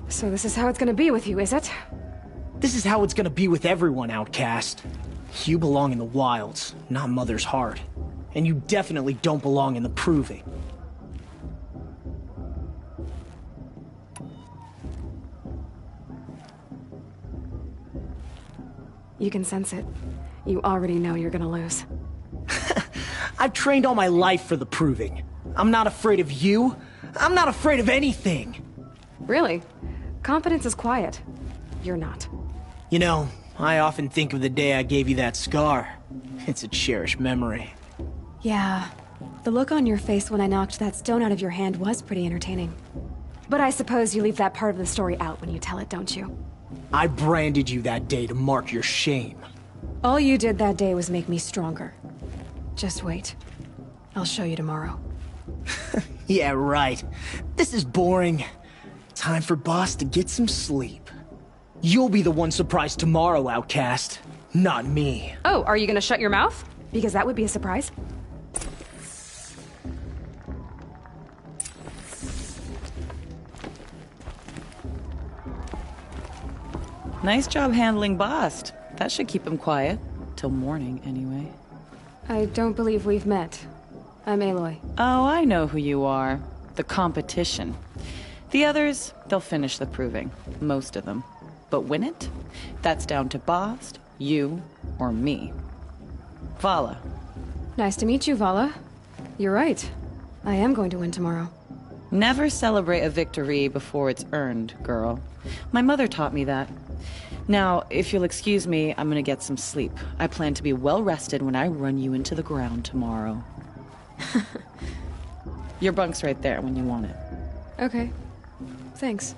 So this is how it's gonna be with you, is it? This is how it's gonna be with everyone, outcast. You belong in the wilds, not Mother's heart. And you definitely don't belong in the proving. You can sense it. You already know you're gonna lose. I've trained all my life for the proving. I'm not afraid of you. I'm not afraid of anything. Really? Confidence is quiet. You're not. You know, I often think of the day I gave you that scar. It's a cherished memory. Yeah. The look on your face when I knocked that stone out of your hand was pretty entertaining. But I suppose you leave that part of the story out when you tell it, don't you? I branded you that day to mark your shame. All you did that day was make me stronger. Just wait. I'll show you tomorrow. Yeah, right. This is boring. Time for Boss to get some sleep. You'll be the one surprised tomorrow, outcast. Not me. Oh, are you gonna shut your mouth? Because that would be a surprise. Nice job handling Bast. That should keep him quiet. Till morning, anyway. I don't believe we've met. I'm Aloy. Oh, I know who you are. The competition. The others, they'll finish the proving. Most of them. But win it? That's down to Bast, you, or me. Vala. Nice to meet you, Vala. You're right. I am going to win tomorrow. Never celebrate a victory before it's earned, girl. My mother taught me that. Now, if you'll excuse me, I'm gonna get some sleep. I plan to be well rested when I run you into the ground tomorrow. Your bunk's right there when you want it. Okay. Thanks.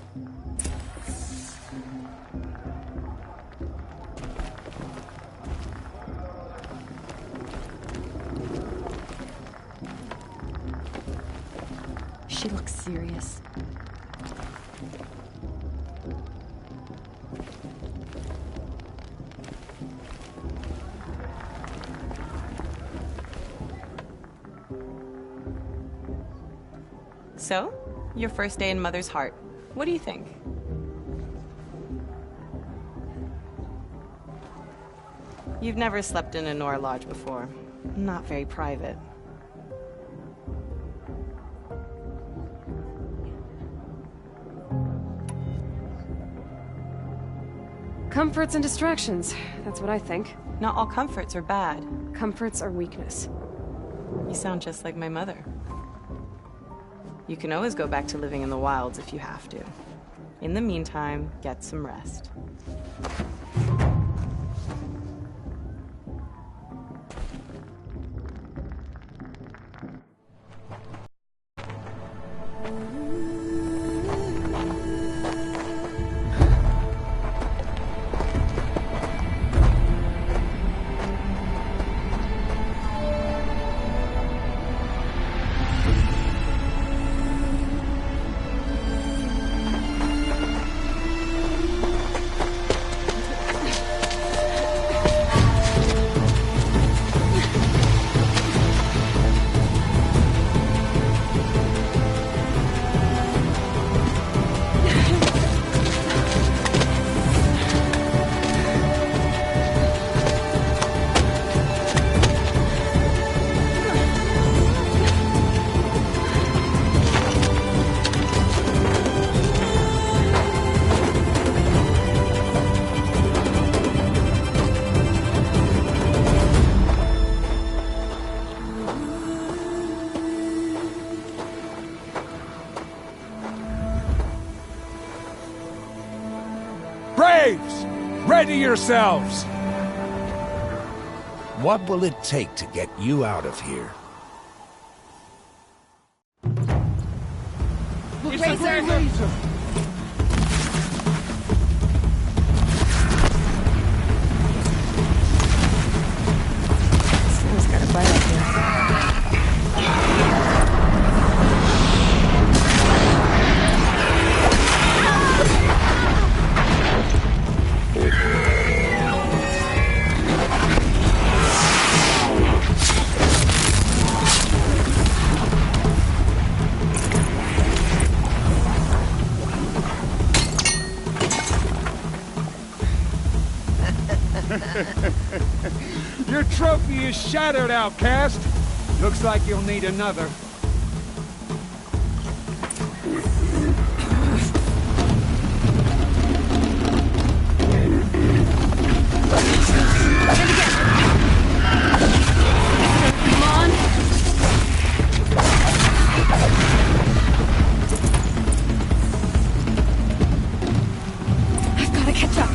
She looks serious. So, your first day in Mother's heart. What do you think? You've never slept in a Nora lodge before. Not very private. Comforts and distractions. That's what I think. Not all comforts are bad. Comforts are weakness. You sound just like my mother. You can always go back to living in the wilds if you have to. In the meantime, get some rest. Braves! Ready yourselves! What will it take to get you out of here? It's a razor! Someone's got a bite up here. Your trophy is shattered, outcast. Looks like you'll need another. Come on! I've got to catch up.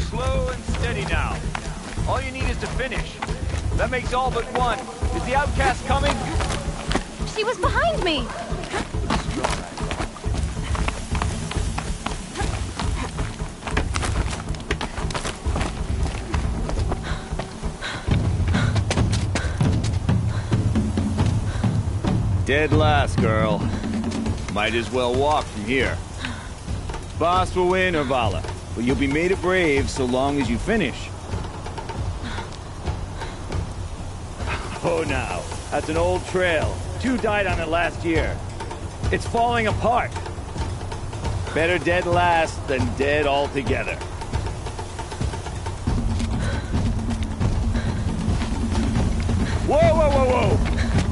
Slow and steady now. All you need is to finish. That makes all but one. Is the outcast coming? She was behind me! Dead last, girl. Might as well walk from here. Boss will win, or Vala, but you'll be made a brave so long as you finish. Oh, now. That's an old trail. 2 died on it last year. It's falling apart. Better dead last than dead altogether. Whoa, whoa, whoa, whoa!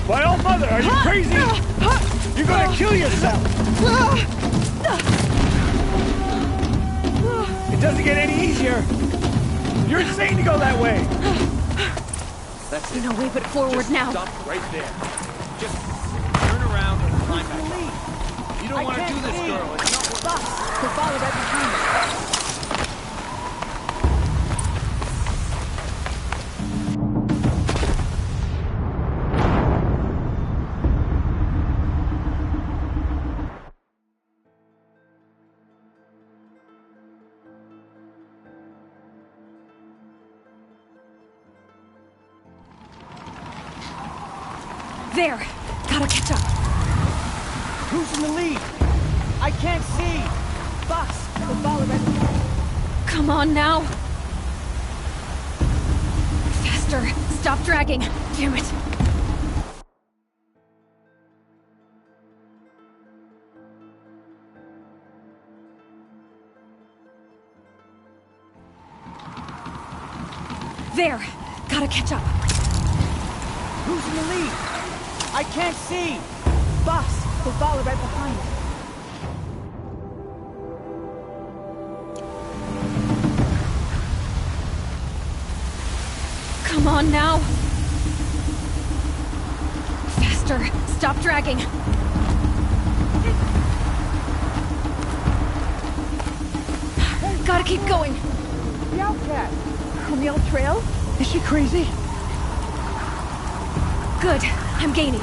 My old mother, are you crazy? You're gonna kill yourself! It doesn't get any easier! You're insane to go that way! That's it. No way but forward Just now. Stop right there. Just turn around and climb back. You don't want to do this, girl. It's not worth it. Follow right behind me. There! Gotta catch up! Who's in the lead? I can't see! Fox, the follow right. Come on now! Faster! Stop dragging! Damn it! There! Gotta catch up! Who's in the lead? I can't see! Fox, the follow right behind. Come on now! Faster! Stop dragging! Gotta keep going! The outcast! On the old trail? Is she crazy? Good. I'm gaining.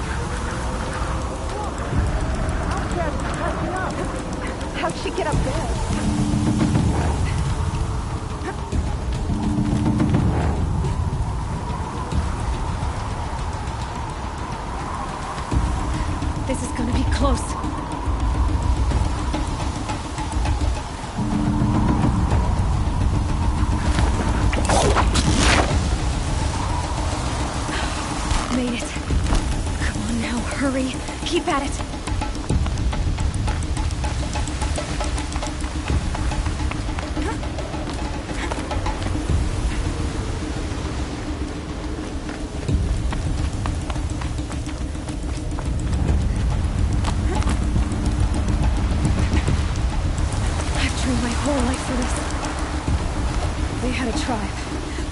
Outcast is catching up. How'd she get up there? This is gonna be close. Made it. Come on now, Hurry. Keep at it. I've trained my whole life for this. They had a tribe,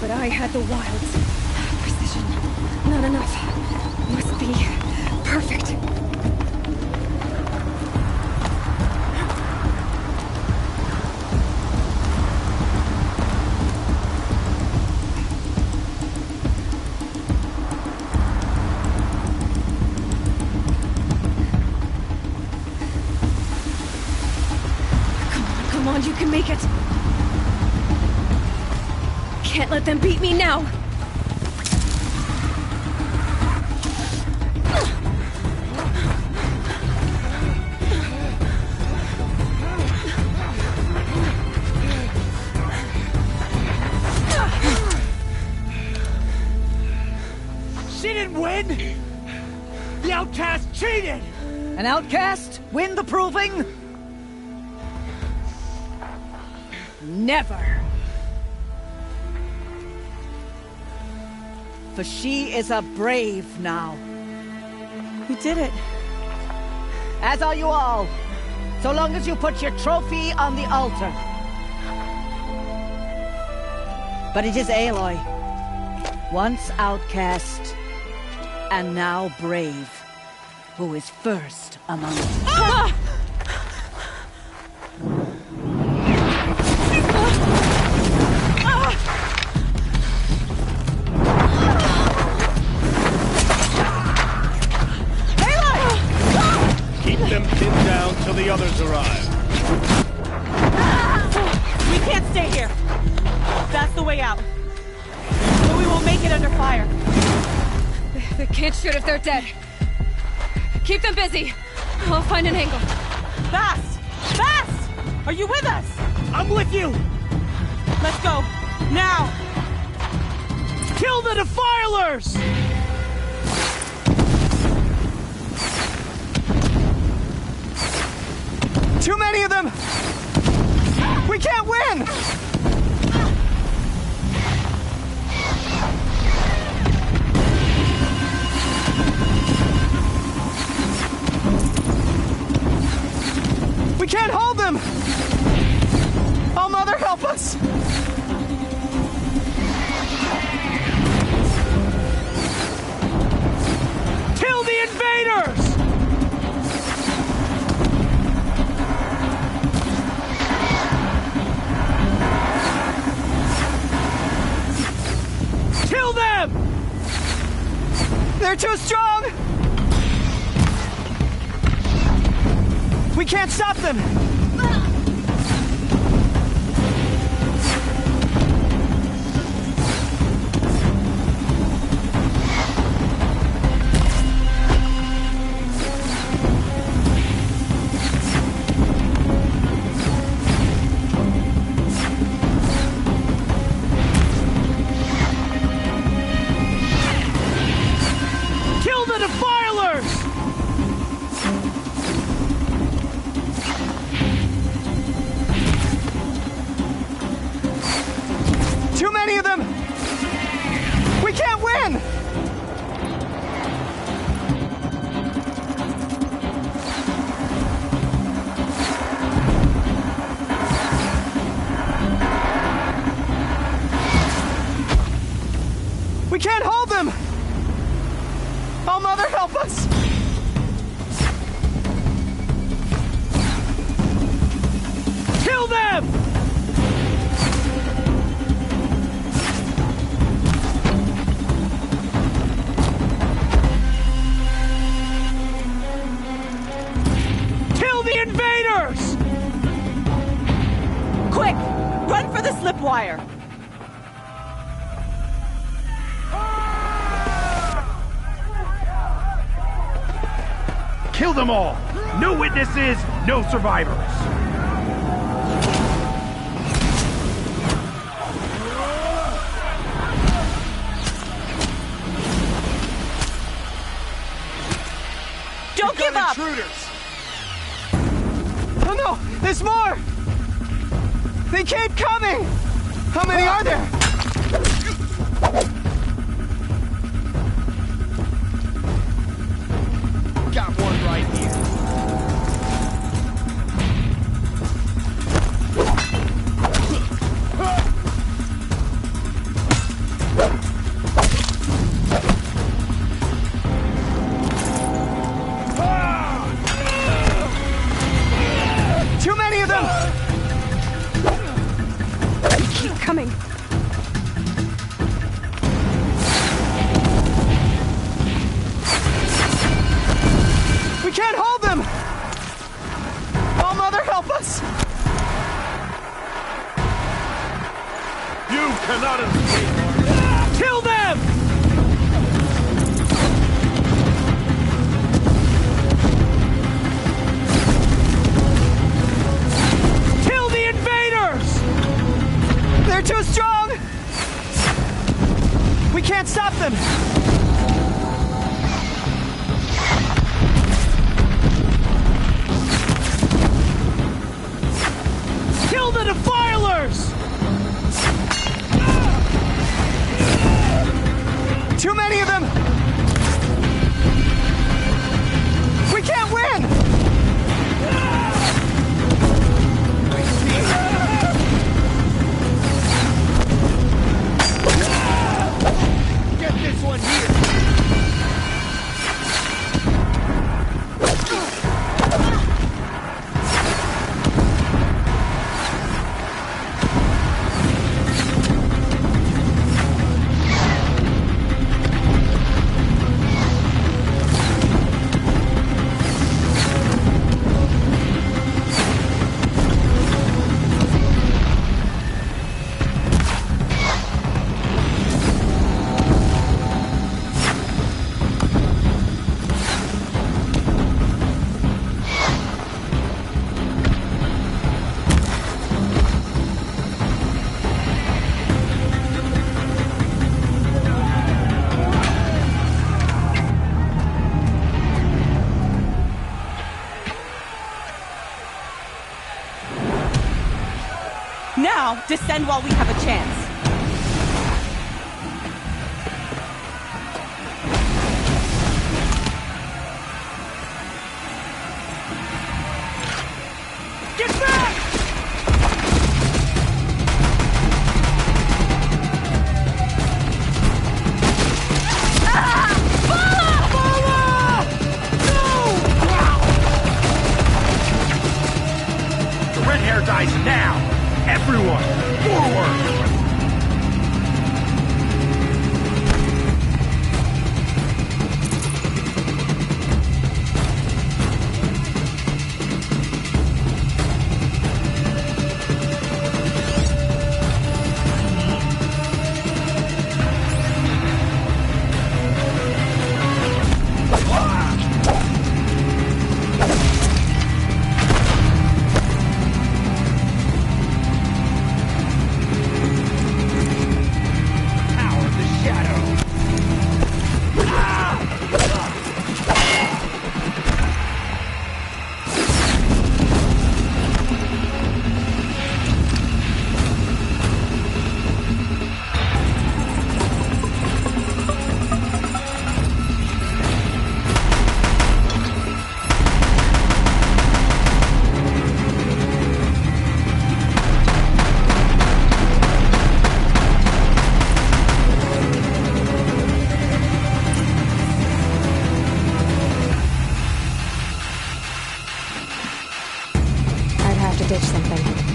but I had the wilds. Precision. Not enough. Must be perfect. Come on, you can make it. Can't let them beat me now. She didn't win! The outcast cheated! An outcast win the proving? Never! For she is a brave now. You did it. As are you all. So long as you put your trophy on the altar. But it is Aloy. Once outcast, and now brave, who is first among us. Ah! Keep them pinned down till the others arrive. We can't stay here. That's the way out. But we won't make it under fire. They can't shoot if they're dead. Keep them busy. I'll find an angle. Fast! Fast! Are you with us? I'm with you! Let's go. Now! Kill the defilers! Too many of them! We can't win! We can't hold them! Oh, Mother, help us! Kill the invaders! Kill them! They're too strong! We can't stop them! Kill the defilers! Too many of them! We can't win! We can't hold them! Oh, Mother, help us! Kill them! Kill the invaders! Quick! Run for the slip wire! Kill them all! No witnesses, no survivors! Don't give up! Intruders! Oh no! There's more! They keep coming! How many are there? Got one right here. Too many of them! Keep coming. We can't hold them! Oh, Mother, help us! You cannot escape! Kill them! Kill the invaders! They're too strong! We can't stop them! Kill the defilers! Too many of them! We can't win! Get this one here. Now, descend while we have a chance. Get back! The red hair dies now! Everyone, forward! ditch something.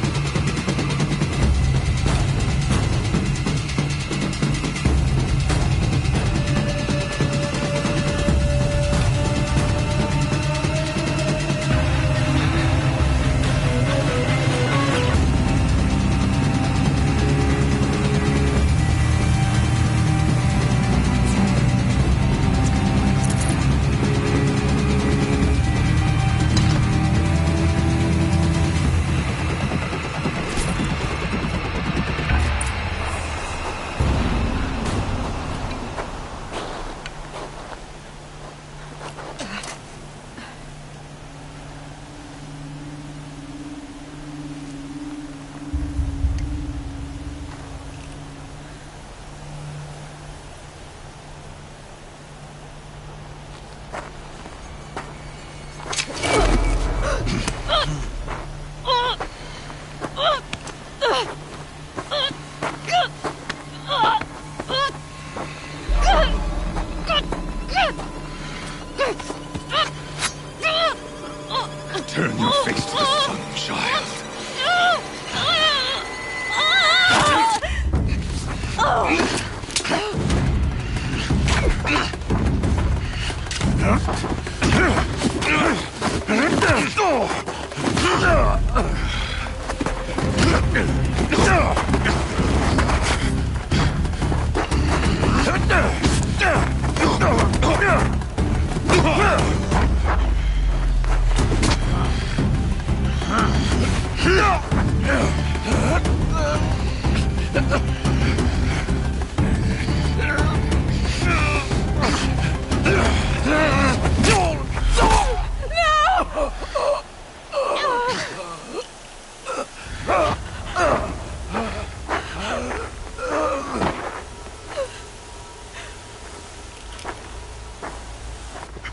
Turn your face to the sun, child.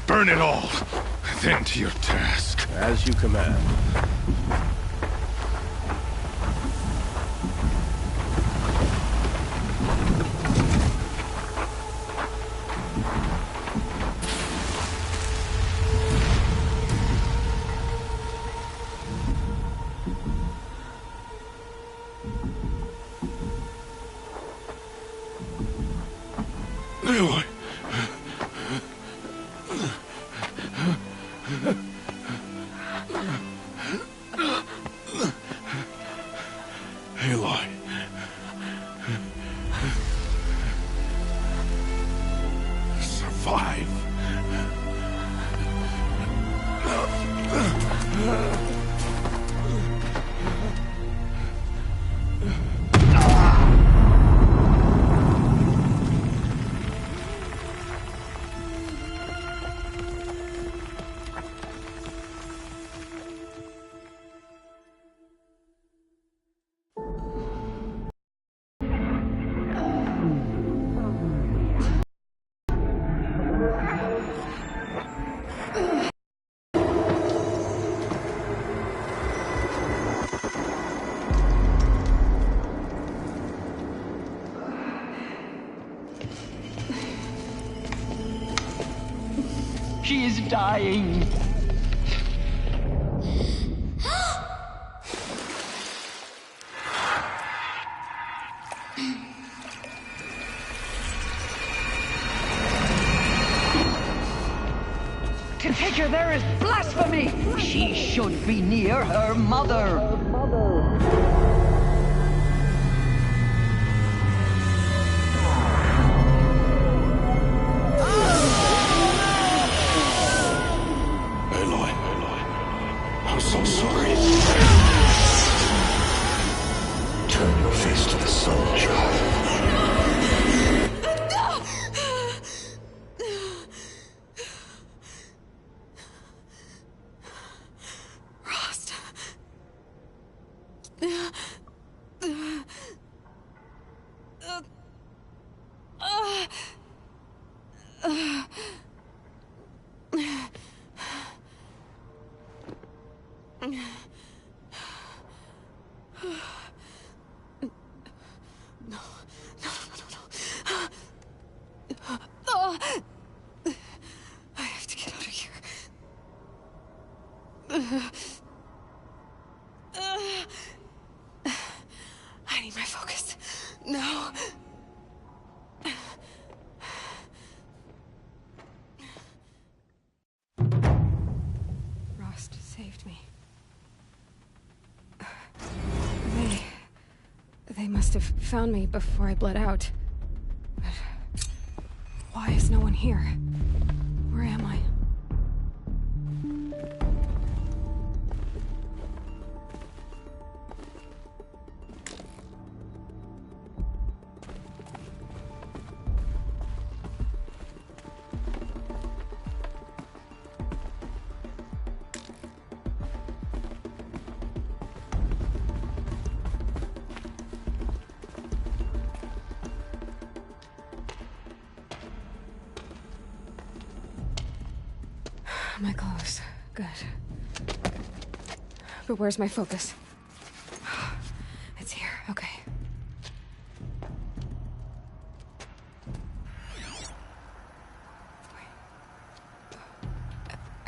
Burn it all, then to your task. As you command. Aloy. Aloy. Survive. She is dying. To take her there is blasphemy! She should be near her mother. Aloy. I'm so sorry. Turn your face to the sun, child. I have to get out of here. I need my focus. No. Rost saved me. They must have found me before I bled out. But why is no one here? Where am I? My clothes. Good. But where's my focus? It's here. Okay.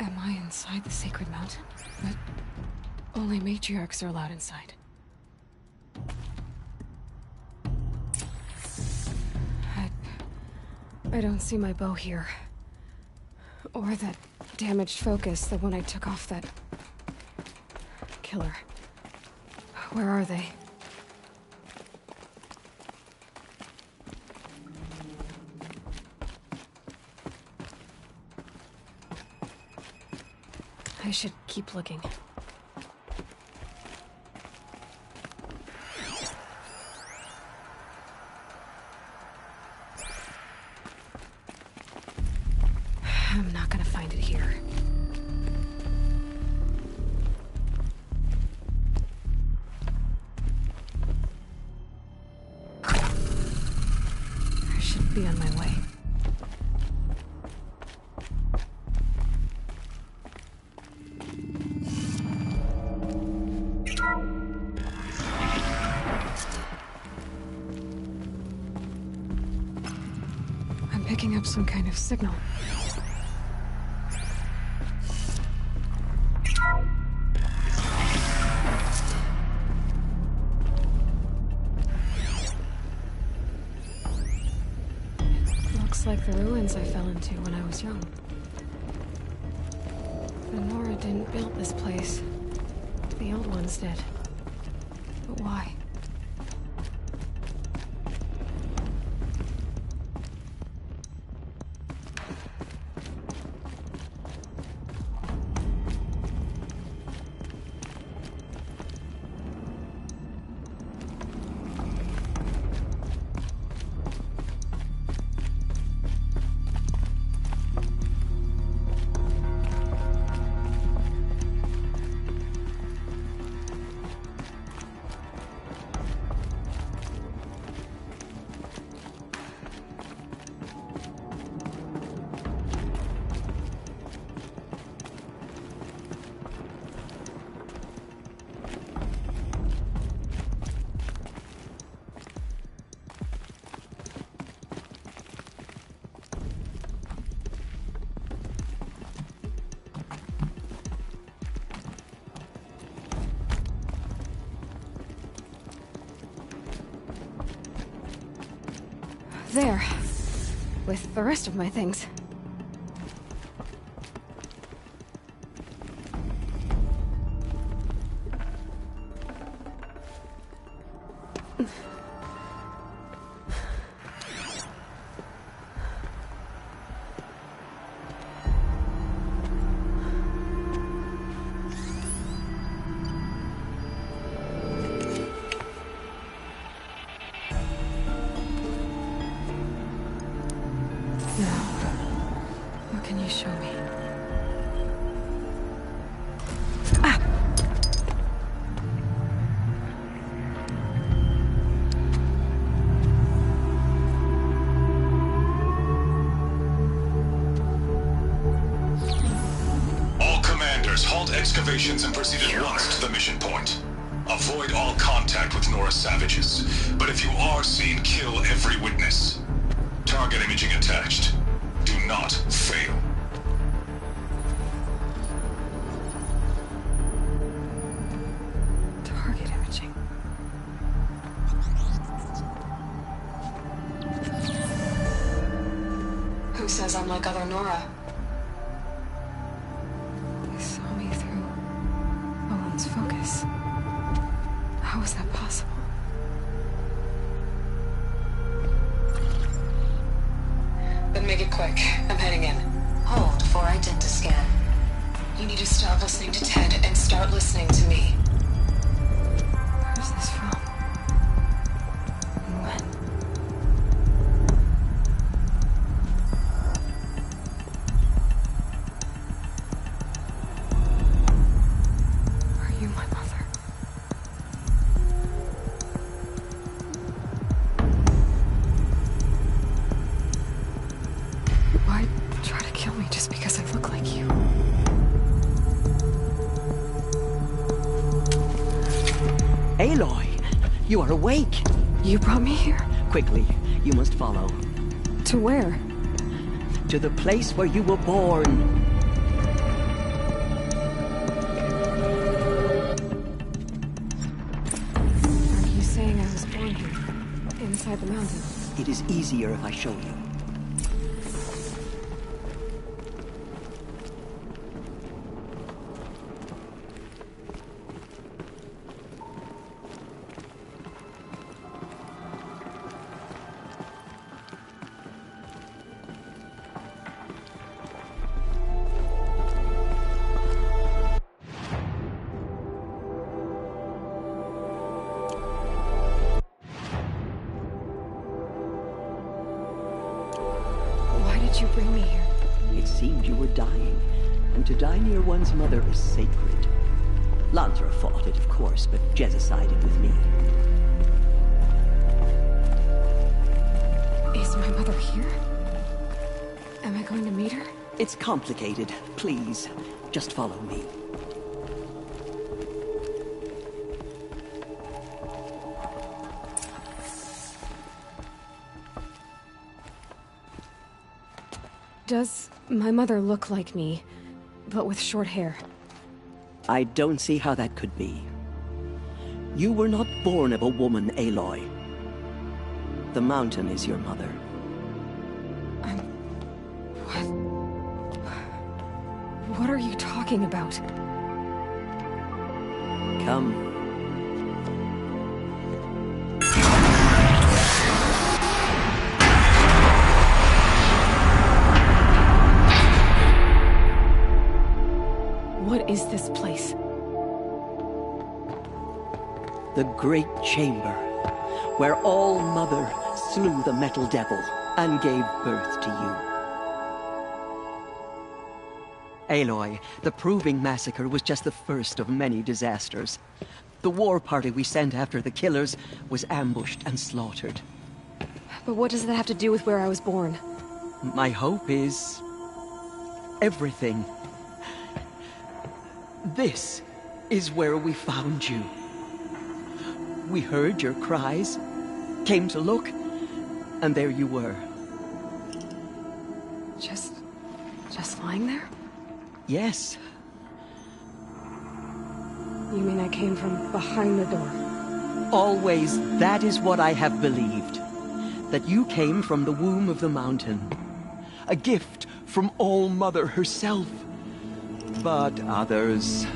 Am I inside the sacred mountain? But only matriarchs are allowed inside. I don't see my bow here. Or that damaged focus, the one I took off that killer. Where are they? I should keep looking. I'm not gonna find it here. I should be on my way. I'm picking up some kind of signal. Looks like the ruins I fell into when I was young. The Nora didn't build this place. The old ones did. But why? There. With the rest of my things. What can you show me? All commanders, halt excavations and proceed at once to the mission point. Avoid all contact with Nora savages, but if you are seen, kill every witness. Target imaging attached. Do not fail. Target imaging. Who says I'm like other Nora? They saw me through Owen's focus. How is that possible? Then make it quick. I'm heading in. Hold for identiscan. You need to stop listening to Ted and start listening to me. Where's this from? And when? Are you my mother? Why try to kill me just because I look like you? Aloy, you are awake. You brought me here? Quickly, you must follow. To where? To the place where you were born. It is easier if I show you. You bring me here? It seemed you were dying, and to die near one's mother is sacred. Lansra fought it, of course, but Jezza sided with me. Is my mother here? Am I going to meet her? It's complicated. Please, just follow me. Does my mother look like me, but with short hair? I don't see how that could be. You were not born of a woman, Aloy. The mountain is your mother. What are you talking about? Come. What is this place? The Great Chamber, where All-Mother slew the Metal Devil and gave birth to you. Aloy, the Proving Massacre was just the first of many disasters. The war party we sent after the killers was ambushed and slaughtered. But what does that have to do with where I was born? My hope is everything. This is where we found you. We heard your cries, came to look, and there you were. Just lying there? Yes. You mean I came from behind the door? Always, that is what I have believed. That you came from the womb of the mountain. A gift from All-Mother herself. But others,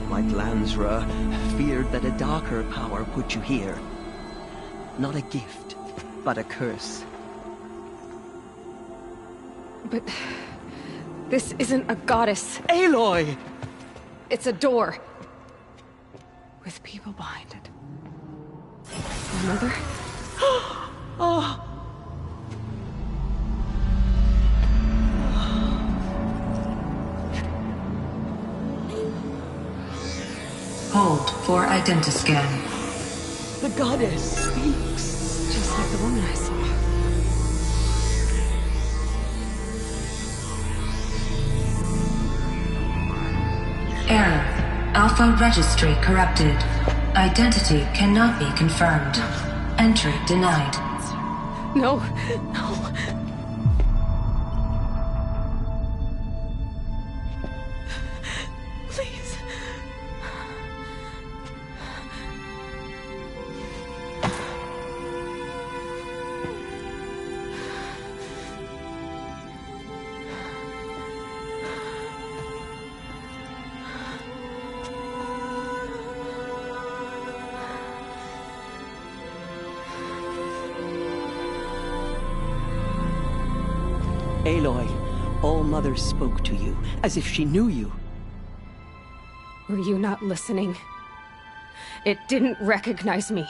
like Lansra, feared that a darker power put you here. Not a gift, but a curse. But this isn't a goddess. Aloy! It's a door. With people behind it. My mother? Oh! Hold for identiscan. The goddess speaks. Just like the woman I saw. Error. Alpha registry corrupted. Identity cannot be confirmed. Entry denied. No, no. Please. Aloy, All-Mother spoke to you, as if she knew you. Were you not listening? It didn't recognize me.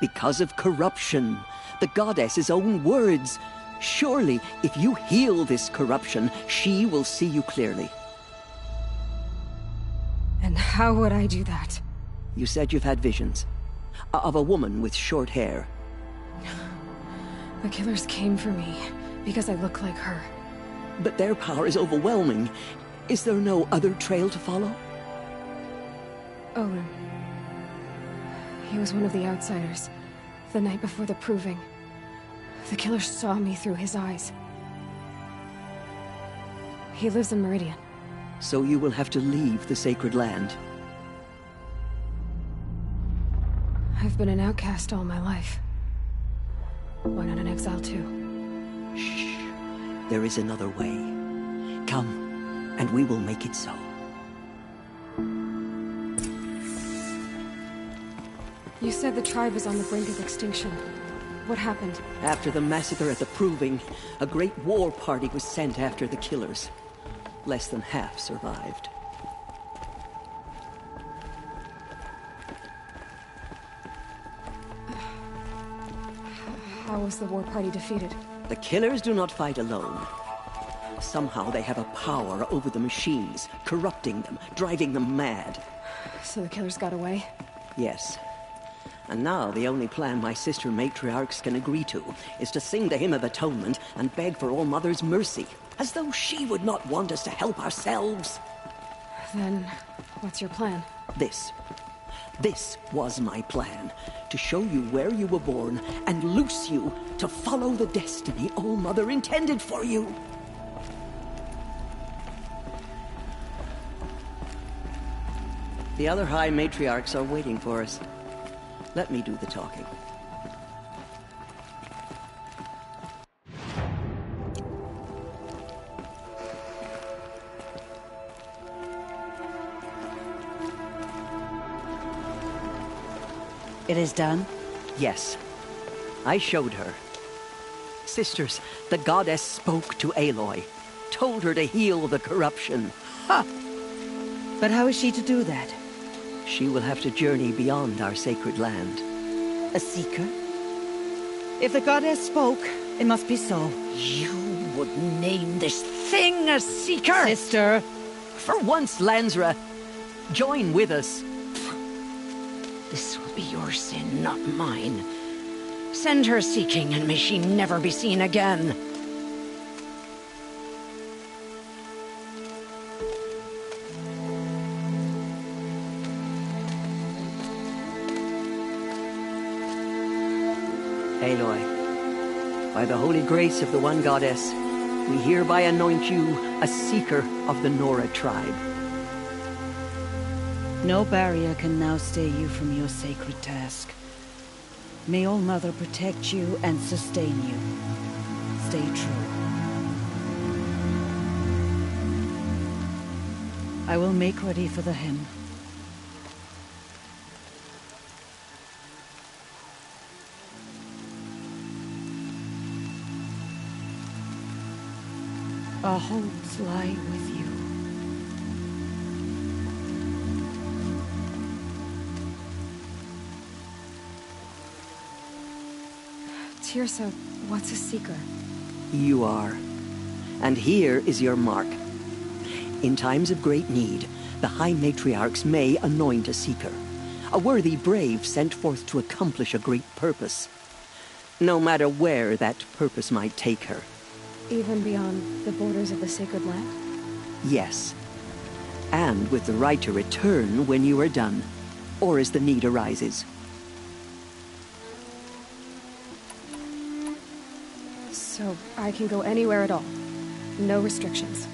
Because of corruption. The goddess's own words. Surely, if you heal this corruption, she will see you clearly. And how would I do that? You said you've had visions. Of a woman with short hair. The killers came for me. Because I look like her. But their power is overwhelming. Is there no other trail to follow? Owen. He was one of the outsiders. The night before the proving. The killer saw me through his eyes. He lives in Meridian. So you will have to leave the sacred land. I've been an outcast all my life. Why not in exile too? Shh. There is another way. Come, and we will make it so. You said the tribe was on the brink of extinction. What happened? After the massacre at the Proving, a great war party was sent after the killers. Less than half survived. How was the war party defeated? The killers do not fight alone. Somehow they have a power over the machines, corrupting them, driving them mad. So the killers got away? Yes. And now the only plan my sister matriarchs can agree to is to sing the Hymn of Atonement and beg for All Mother's mercy, as though she would not want us to help ourselves. Then, what's your plan? This was my plan, to show you where you were born and loose you to follow the destiny All Mother intended for you. The other High Matriarchs are waiting for us. Let me do the talking. It is done? Yes. I showed her. Sisters, the goddess spoke to Aloy, told her to heal the corruption. Ha! But how is she to do that? She will have to journey beyond our sacred land. A seeker? If the goddess spoke, it must be so. You would name this thing a seeker? Sister! For once, Lansra, join with us. This will be your sin, not mine. Send her seeking, and may she never be seen again. Aloy, by the holy grace of the one goddess, we hereby anoint you a seeker of the Nora tribe. No barrier can now stay you from your sacred task. May All Mother protect you and sustain you. Stay true. I will make ready for the hymn. Our hopes lie with you. Tirsa, what's a seeker? You are. And here is your mark. In times of great need, the High Matriarchs may anoint a seeker. A worthy brave sent forth to accomplish a great purpose. No matter where that purpose might take her. Even beyond the borders of the sacred land? Yes. And with the right to return when you are done, or as the need arises. So I can go anywhere at all? No restrictions?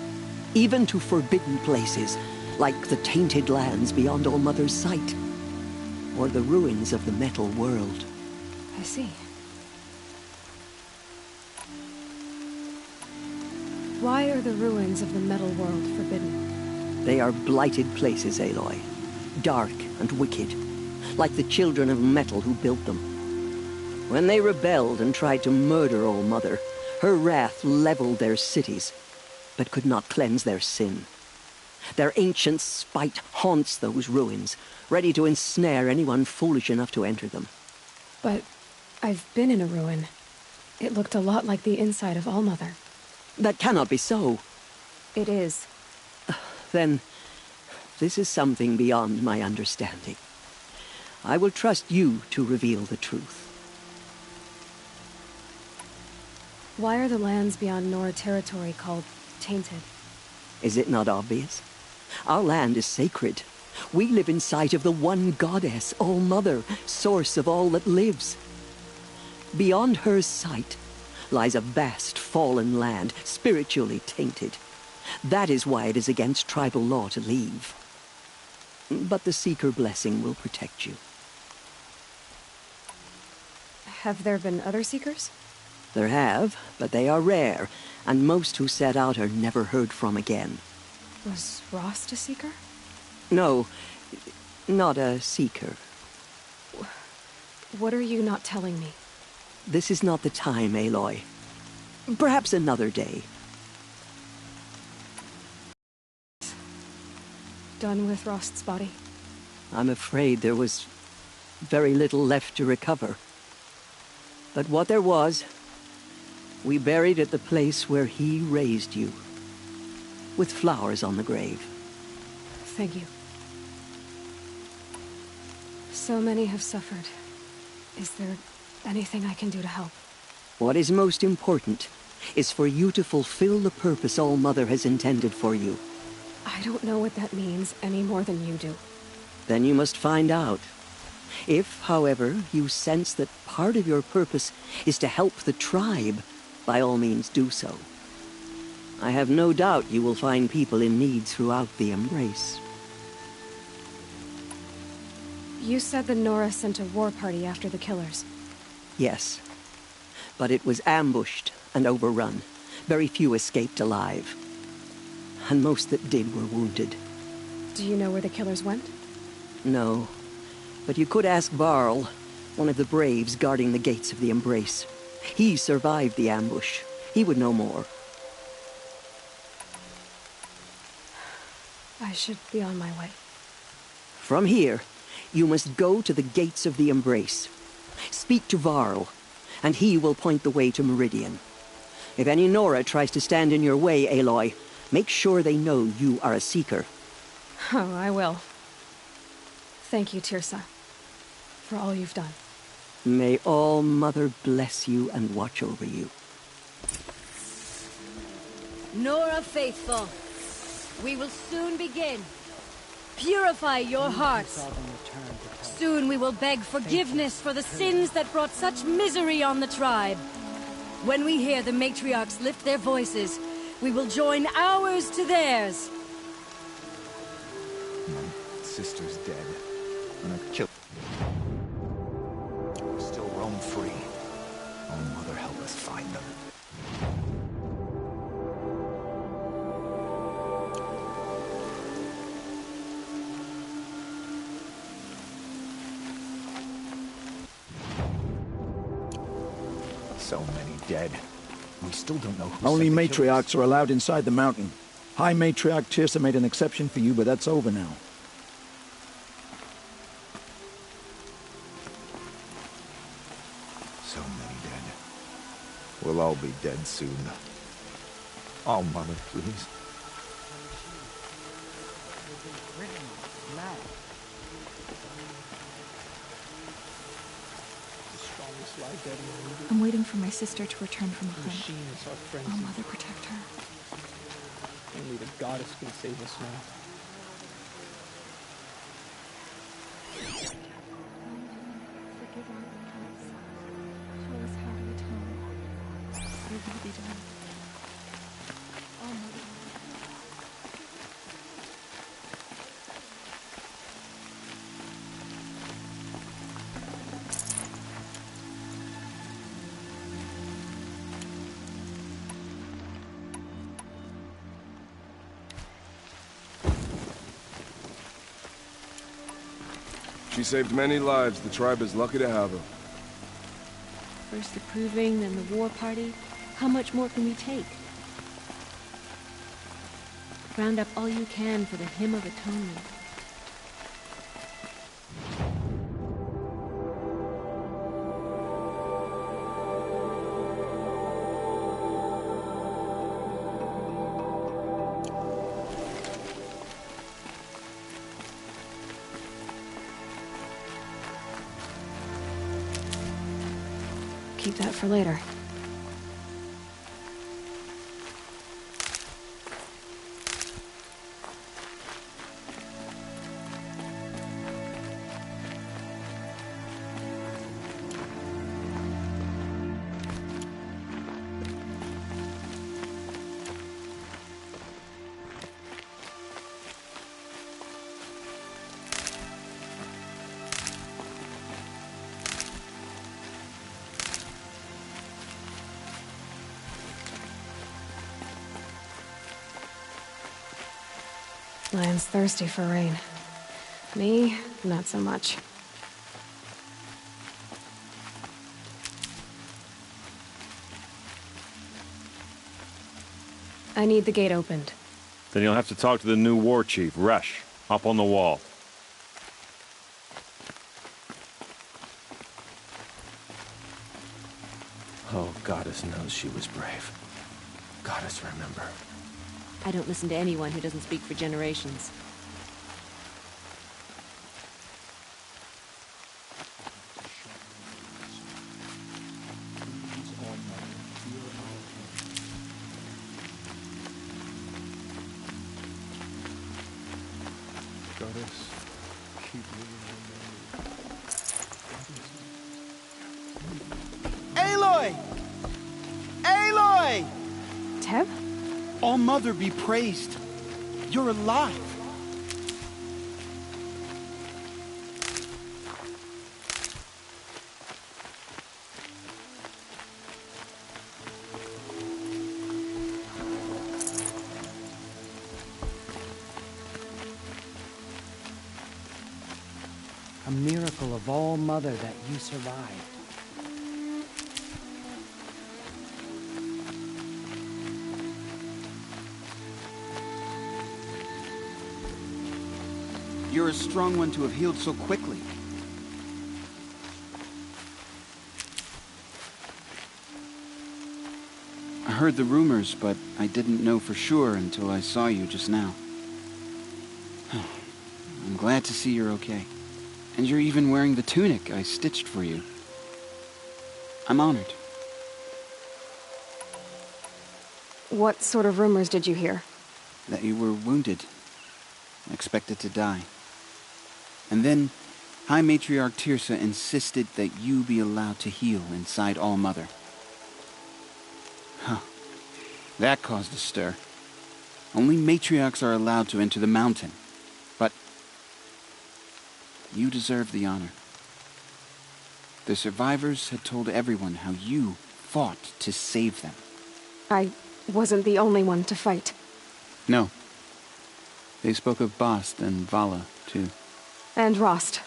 Even to forbidden places, like the tainted lands beyond All Mother's sight. Or the ruins of the metal world. I see. Why are the ruins of the metal world forbidden? They are blighted places, Aloy. Dark and wicked. Like the children of metal who built them. When they rebelled and tried to murder All Mother, her wrath leveled their cities, but could not cleanse their sin. Their ancient spite haunts those ruins, ready to ensnare anyone foolish enough to enter them. But I've been in a ruin. It looked a lot like the inside of All Mother. That cannot be so. It is. Then, this is something beyond my understanding. I will trust you to reveal the truth. Why are the lands beyond Nora territory called tainted? Is it not obvious? Our land is sacred. We live in sight of the one goddess, All Mother, source of all that lives. Beyond her sight lies a vast fallen land, spiritually tainted. That is why it is against tribal law to leave. But the Seeker blessing will protect you. Have there been other Seekers? There have, but they are rare, and most who set out are never heard from again. Was Rost a Seeker? No, not a Seeker. What are you not telling me? This is not the time, Aloy. Perhaps another day. Done with Rost's body? I'm afraid there was very little left to recover. But what there was, we buried at the place where he raised you, with flowers on the grave. Thank you. So many have suffered. Is there anything I can do to help? What is most important is for you to fulfill the purpose All-Mother has intended for you. I don't know what that means any more than you do. Then you must find out. If, however, you sense that part of your purpose is to help the tribe, by all means do so. I have no doubt you will find people in need throughout the Embrace. You said the Nora sent a war party after the killers. Yes, but it was ambushed and overrun. Very few escaped alive. And most that did were wounded. Do you know where the killers went? No, but you could ask Varl, one of the braves guarding the gates of the Embrace. He survived the ambush. He would know more. I should be on my way. From here, you must go to the gates of the Embrace. Speak to Varl, and he will point the way to Meridian. If any Nora tries to stand in your way, Aloy, make sure they know you are a Seeker. Oh, I will. Thank you, Tirsa, for all you've done. May All-Mother bless you and watch over you. Nora faithful, we will soon begin. Purify your hearts. Soon we will beg forgiveness for the sins that brought such misery on the tribe. When we hear the matriarchs lift their voices, we will join ours to theirs. My sister's dead. I'm gonna kill. Still roam free. Oh, Mother, help us find them. So many dead. We still don't know who Only sent the killers. matriarchs are allowed inside the mountain. High Matriarch Tirsa made an exception for you, but that's over now. So many dead. We'll all be dead soon. Oh, Mother, please. I'm waiting for my sister to return from a hunt. Machine is our friend. Oh, Mother, protect her. Only the goddess can save us now. Forgive our ignorance. Show us how to atone. Your will be done. Oh, Mother. She saved many lives. The tribe is lucky to have her. First the proving, then the war party. How much more can we take? Round up all you can for the Hymn of Atonement. Keep that for later. Lion's thirsty for rain. Me, not so much. I need the gate opened. Then you'll have to talk to the new war chief, Resh, up on the wall. Oh, Goddess knows she was brave. Goddess, remember. I don't listen to anyone who doesn't speak for generations. Goddess, keep me in Aloy! Aloy! Teb? All Mother be praised. You're alive. A miracle of all Mother that you survived. You're a strong one to have healed so quickly. I heard the rumors, but I didn't know for sure until I saw you just now. I'm glad to see you're okay. And you're even wearing the tunic I stitched for you. I'm honored. What sort of rumors did you hear? That you were wounded. Expected to die. And then, High Matriarch Tirsa insisted that you be allowed to heal inside All Mother. Huh. That caused a stir. Only matriarchs are allowed to enter the mountain. But you deserve the honor. The survivors had told everyone how you fought to save them. I wasn't the only one to fight. No. They spoke of Bast and Vala, too. And Rost,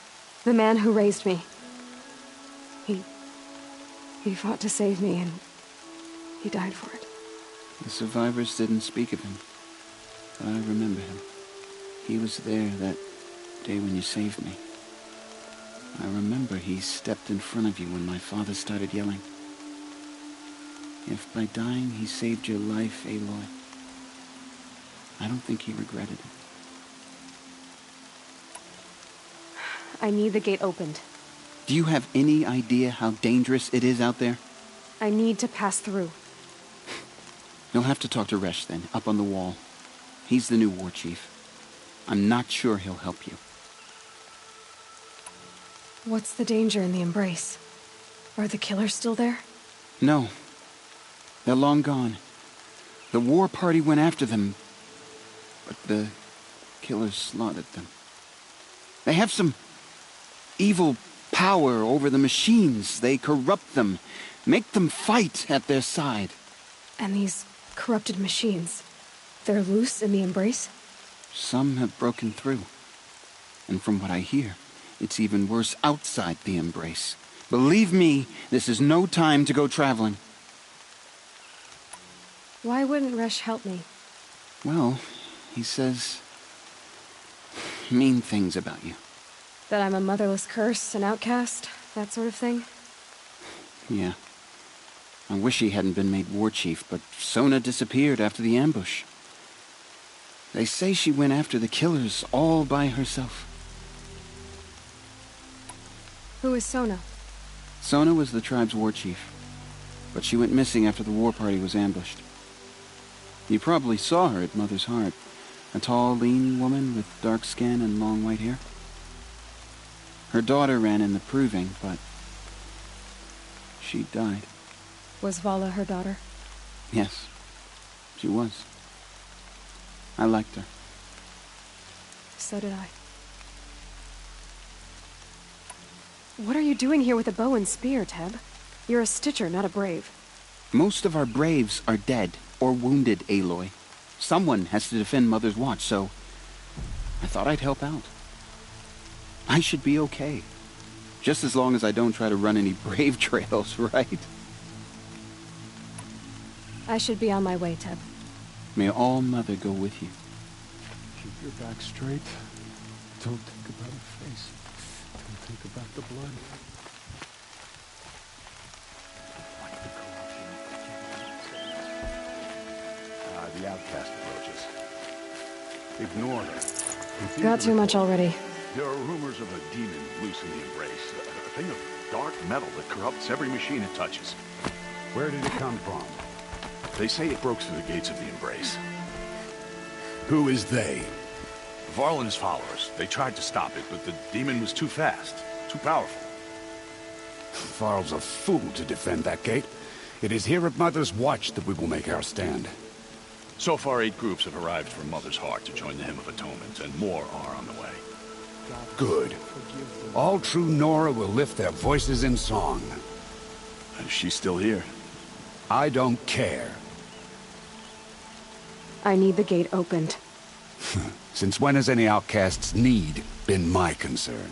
the man who raised me. He fought to save me, and he died for it. The survivors didn't speak of him, but I remember him. He was there that day when you saved me. I remember he stepped in front of you when my father started yelling. If by dying he saved your life, Aloy, I don't think he regretted it. I need the gate opened. Do you have any idea how dangerous it is out there? I need to pass through. You'll have to talk to Resh then, up on the wall. He's the new war chief. I'm not sure he'll help you. What's the danger in the embrace? Are the killers still there? No. They're long gone. The war party went after them, but the killers slaughtered them. They have some evil power over the machines. They corrupt them, make them fight at their side. And these corrupted machines, they're loose in the embrace? Some have broken through. And from what I hear, it's even worse outside the embrace. Believe me, this is no time to go traveling. Why wouldn't Resh help me? Well, he says mean things about you. That I'm a motherless curse, an outcast, that sort of thing? Yeah. I wish he hadn't been made war chief, but Sona disappeared after the ambush. They say she went after the killers all by herself. Who is Sona? Sona was the tribe's war chief, but she went missing after the war party was ambushed. You probably saw her at Mother's Heart, a tall, lean woman with dark skin and long white hair. Her daughter ran in the proving, but she died. Was Vala her daughter? Yes, she was. I liked her. So did I. What are you doing here with a bow and spear, Teb? You're a stitcher, not a brave. Most of our braves are dead or wounded, Aloy. Someone has to defend Mother's Watch, so I thought I'd help out. I should be okay. Just as long as I don't try to run any brave trails, right? I should be on my way, Teb. May All-Mother go with you. Keep your back straight. Don't think about her face. Don't think about the blood. The outcast approaches. Ignore her. Got too much already. There are rumors of a demon loose in the Embrace. A thing of dark metal that corrupts every machine it touches. Where did it come from? They say it broke through the gates of the Embrace. Who is they? Varl and his followers. They tried to stop it, but the demon was too fast. Too powerful. Varl's a fool to defend that gate. It is here at Mother's Watch that we will make our stand. So far, 8 groups have arrived from Mother's Heart to join the Hymn of Atonement, and more are on the way. Good. All true Nora will lift their voices in song. Is she still here? I don't care. I need the gate opened. Since when has any outcast's need been my concern?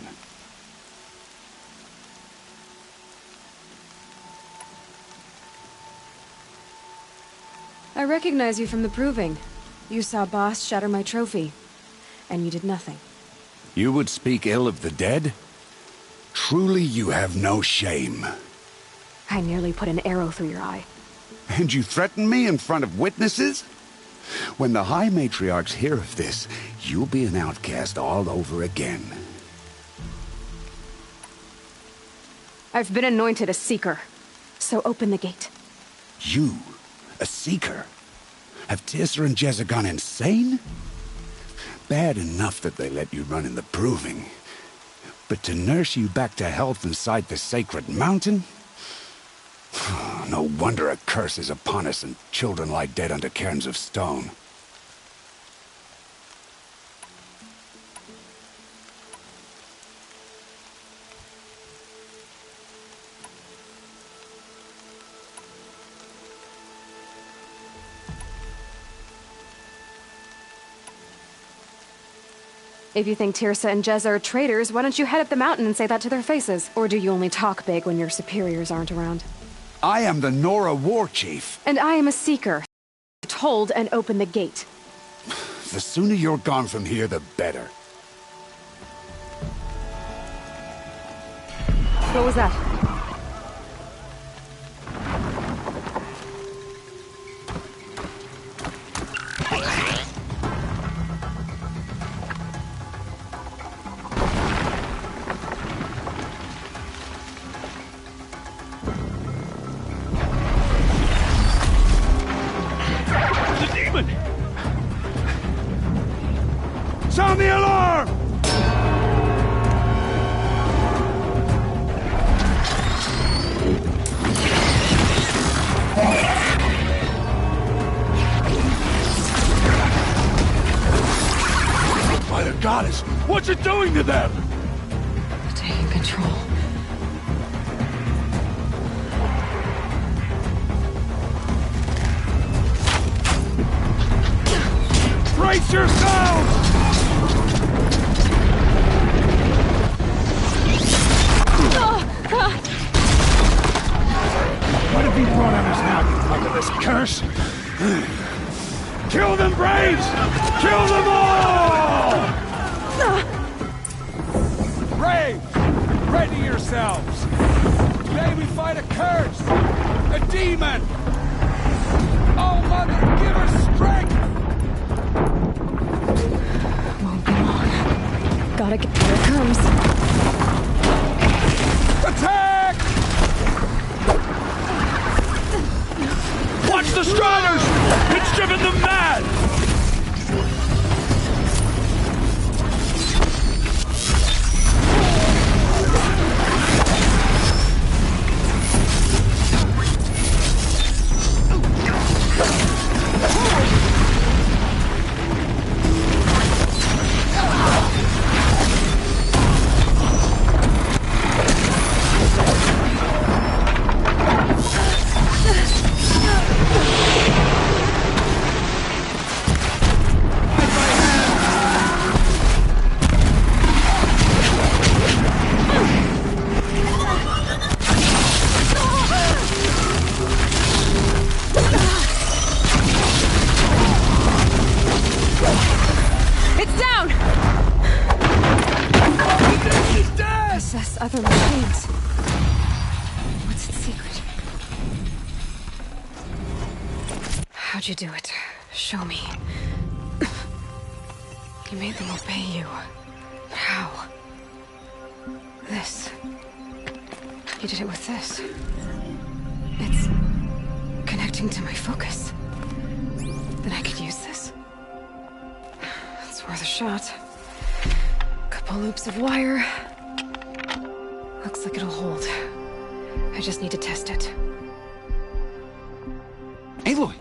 I recognize you from the proving. You saw Boss shatter my trophy, and you did nothing. You would speak ill of the dead? Truly you have no shame. I nearly put an arrow through your eye. And you threaten me in front of witnesses? When the High Matriarchs hear of this, you'll be an outcast all over again. I've been anointed a seeker, so open the gate. You? A seeker? Have Tirsa and Jezza gone insane? Bad enough that they let you run in the proving. But to nurse you back to health inside the sacred mountain? No wonder a curse is upon us and children lie dead under cairns of stone. If you think Tirsa and Jezza are traitors, why don't you head up the mountain and say that to their faces? Or do you only talk big when your superiors aren't around? I am the Nora War Chief. And I am a seeker. Hold and open the gate. The sooner you're gone from here, the better. What was that? Sound the alarm! By the goddess, what's it doing to them? Taking control. Brace yourselves! What have you brought on us now, you mug of this curse? Kill them, Braves! Kill them all! Braves, ready yourselves! Today we fight a curse! A demon! Oh, Mother, give us strength! Won't be long. Gotta get... Here it comes. Attack! Watch the Striders! It's driven them mad! possess other machines. What's its secret? How'd you do it? Show me. You made them obey you. But how? This. You did it with this. It's connecting to my focus. Then I could use this. It's worth a shot. Couple loops of wire. Looks like it'll hold. I just need to test it. Aloy!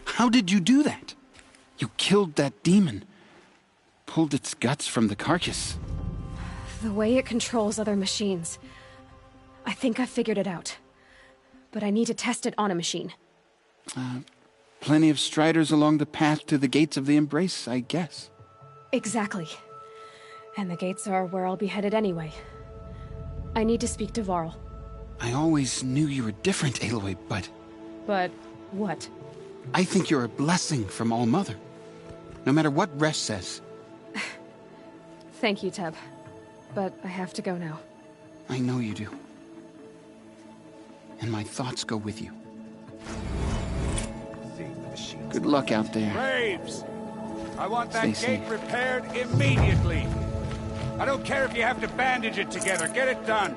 How did you do that? You killed that demon. Pulled its guts from the carcass. The way it controls other machines. I think I figured it out. But I need to test it on a machine. Plenty of striders along the path to the gates of the Embrace, I guess. Exactly. And the gates are where I'll be headed anyway. I need to speak to Varl. I always knew you were different, Aloy, but... But what? I think you're a blessing from All-Mother. No matter what Resh says. Thank you, Teb. But I have to go now. I know you do. And my thoughts go with you. Good luck out there. Braves! I want that Stay gate safe. repaired immediately. I don't care if you have to bandage it together. Get it done.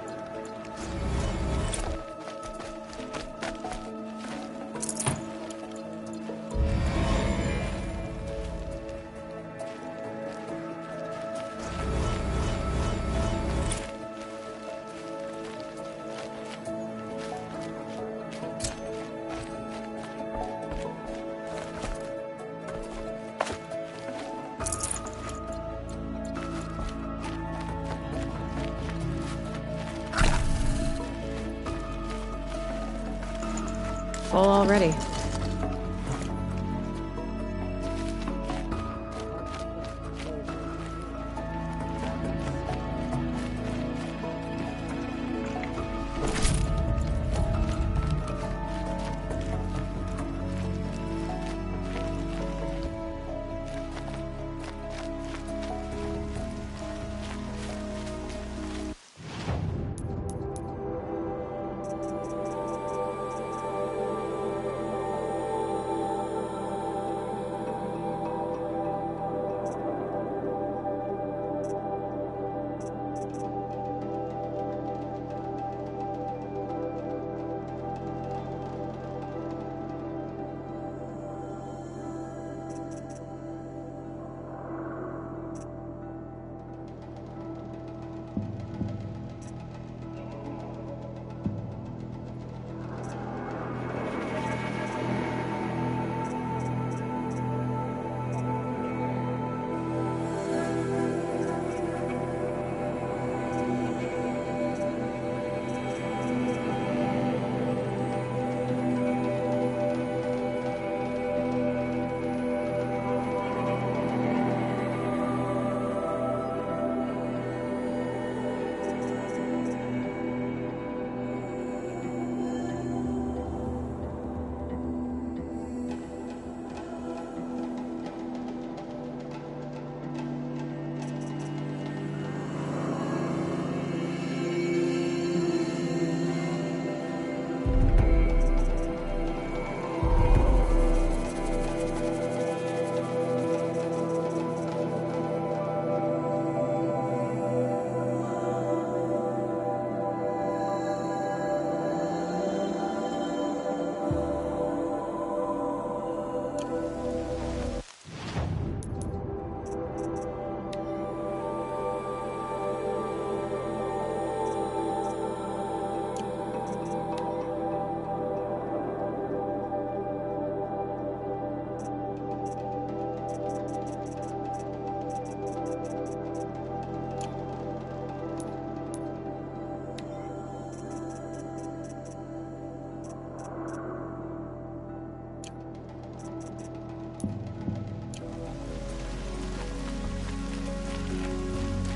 Full already.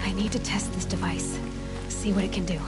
I need to test this device. See what it can do.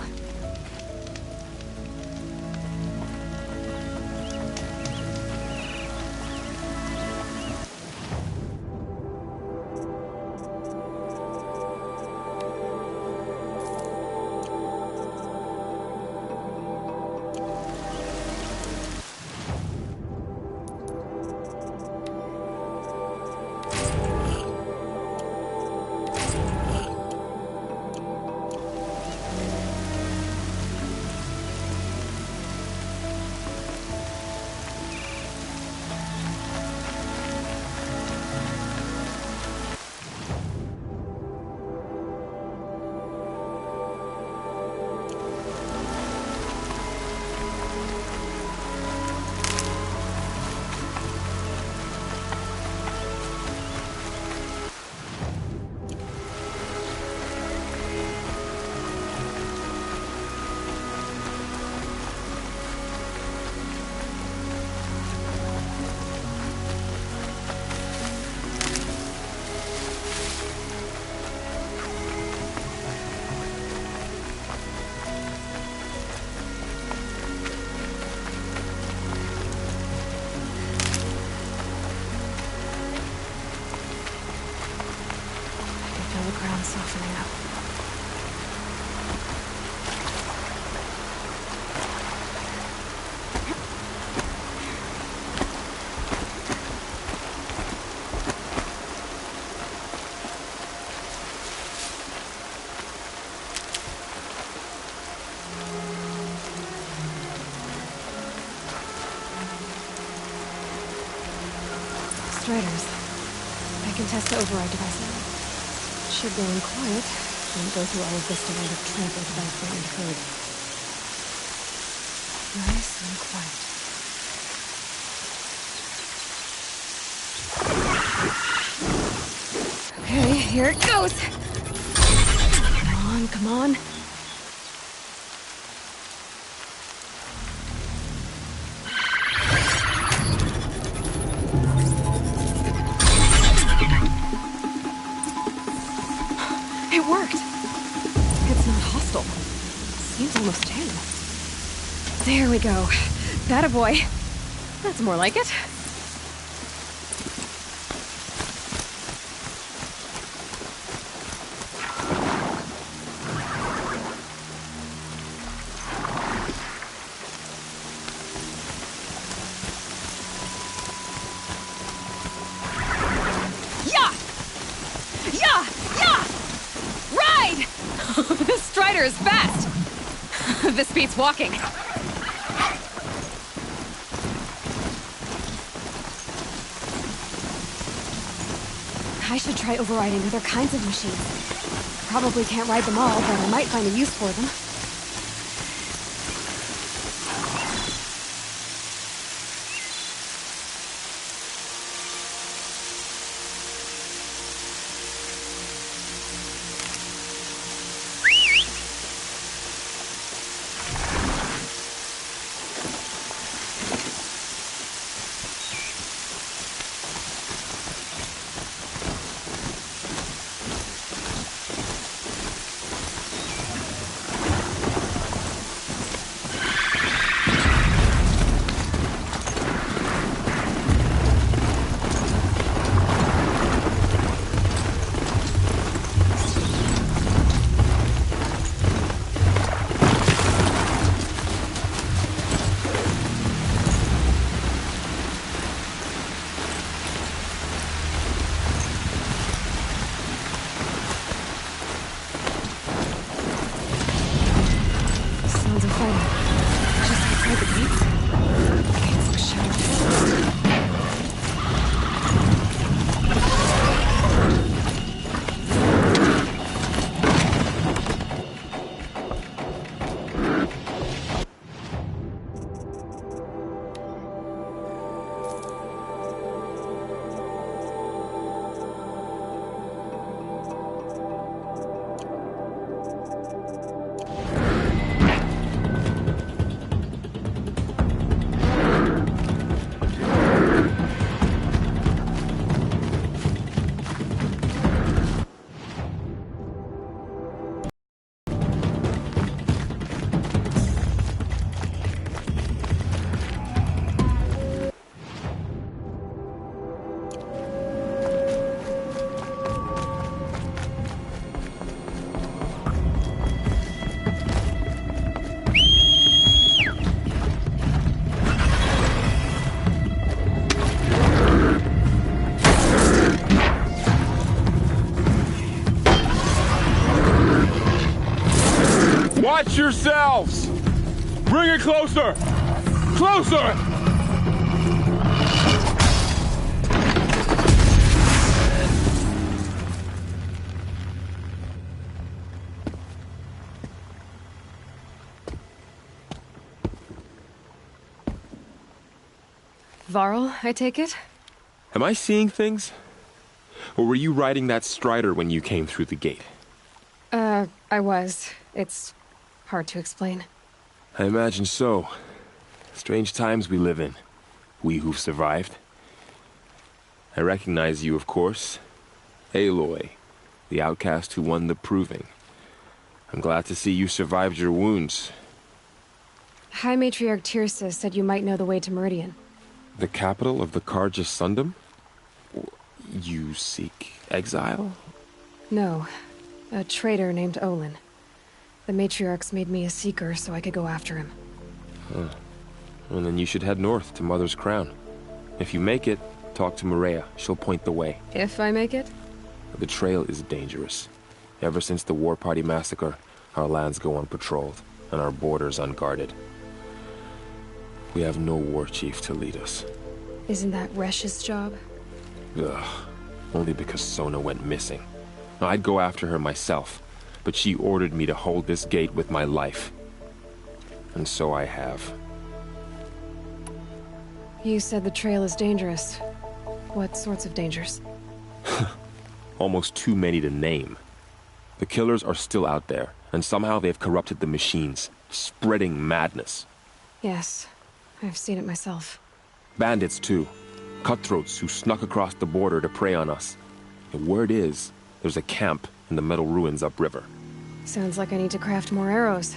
softening up. Striders. I can test the override device now. Should go in quiet. Won't go through all of this to wind up trampled by burned herd. Nice and quiet. Okay, here it goes! Come on, come on. It worked! It's not hostile. Seems almost tame. There we go. That a boy. That's more like it. This Strider is fast! This beats walking. I should try overriding other kinds of machines. Probably can't ride them all, but I might find a use for them. Watch yourselves! Bring it closer! Closer! Varl, I take it? Am I seeing things? Or were you riding that Strider when you came through the gate? I was. It's hard to explain. I imagine so. Strange times we live in. We who've survived. I recognize you, of course. Aloy, the outcast who won the proving. I'm glad to see you survived your wounds. High Matriarch Tirsa said you might know the way to Meridian. The capital of the Carja Sundom? You seek exile? No. A traitor named Olin. The matriarchs made me a seeker so I could go after him. Huh. Well, then you should head north to Mother's Crown. If you make it, talk to Maria. She'll point the way. If I make it? The trail is dangerous. Ever since the War Party massacre, our lands go unpatrolled, and our borders unguarded. We have no war chief to lead us. Isn't that Resh's job? Ugh. Only because Sona went missing. I'd go after her myself, but she ordered me to hold this gate with my life. And so I have. You said the trail is dangerous. What sorts of dangers? Almost too many to name. The killers are still out there, and somehow they've corrupted the machines, spreading madness. Yes, I've seen it myself. Bandits, too. Cutthroats who snuck across the border to prey on us. The word is, there's a camp in the metal ruins upriver. Sounds like I need to craft more arrows.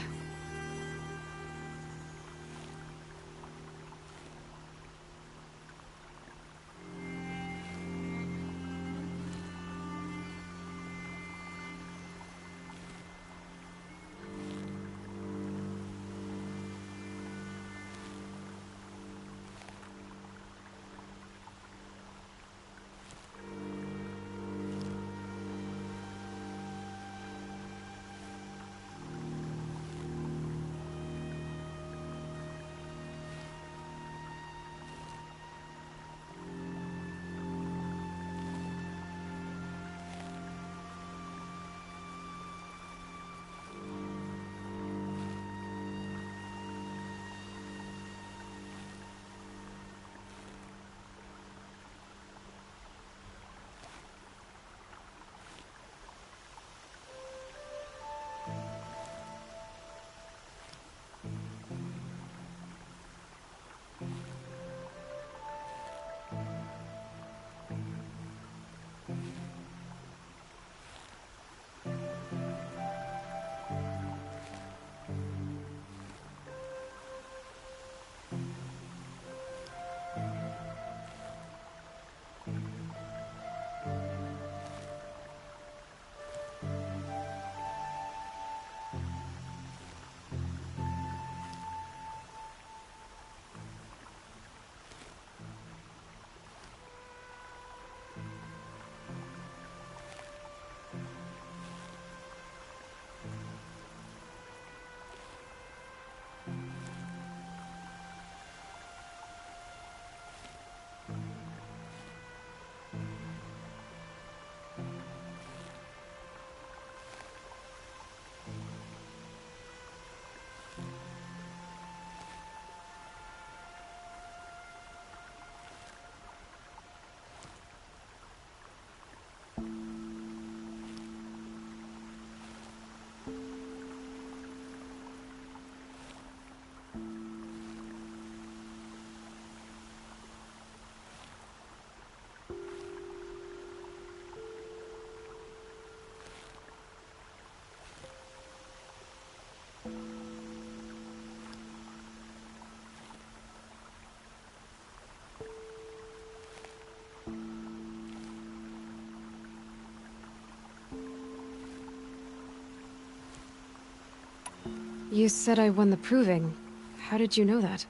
You said I won the proving. How did you know that?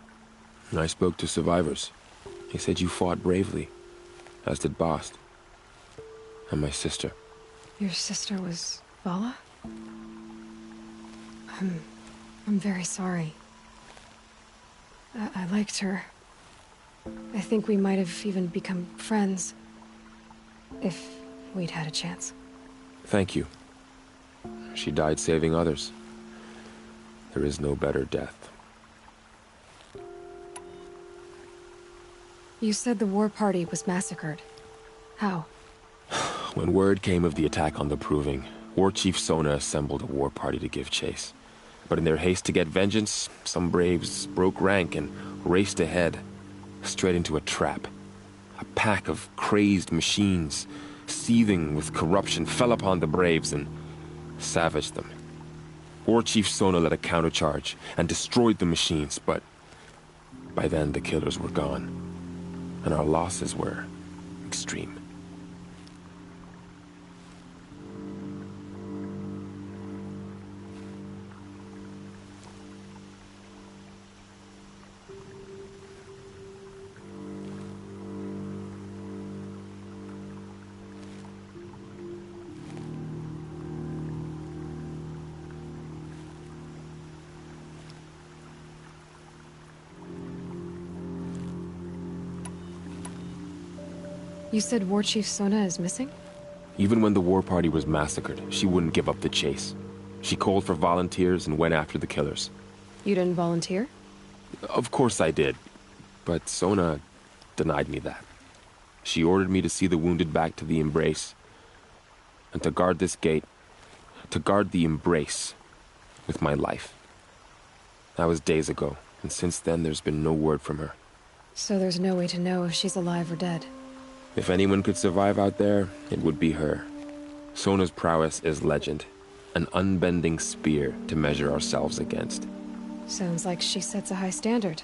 I spoke to survivors. They said you fought bravely, as did Bast. And my sister. Your sister was Vala? I'm very sorry. I liked her. I think we might have even become friends. If we'd had a chance. Thank you. She died saving others. There is no better death. You said the war party was massacred. How? When word came of the attack on the Proving, War Chief Sona assembled a war party to give chase. But in their haste to get vengeance, some braves broke rank and raced ahead, straight into a trap. A pack of crazed machines, seething with corruption, fell upon the braves and savaged them. War Chief Sona led a countercharge and destroyed the machines, but by then the killers were gone, and our losses were extreme. You said War Chief Sona is missing? Even when the war party was massacred, she wouldn't give up the chase. She called for volunteers and went after the killers. You didn't volunteer? Of course I did, but Sona denied me that. She ordered me to see the wounded back to the Embrace, and to guard this gate, to guard the Embrace with my life. That was days ago, and since then there's been no word from her. So there's no way to know if she's alive or dead. If anyone could survive out there, it would be her. Sona's prowess is legend, an unbending spear to measure ourselves against. Sounds like she sets a high standard.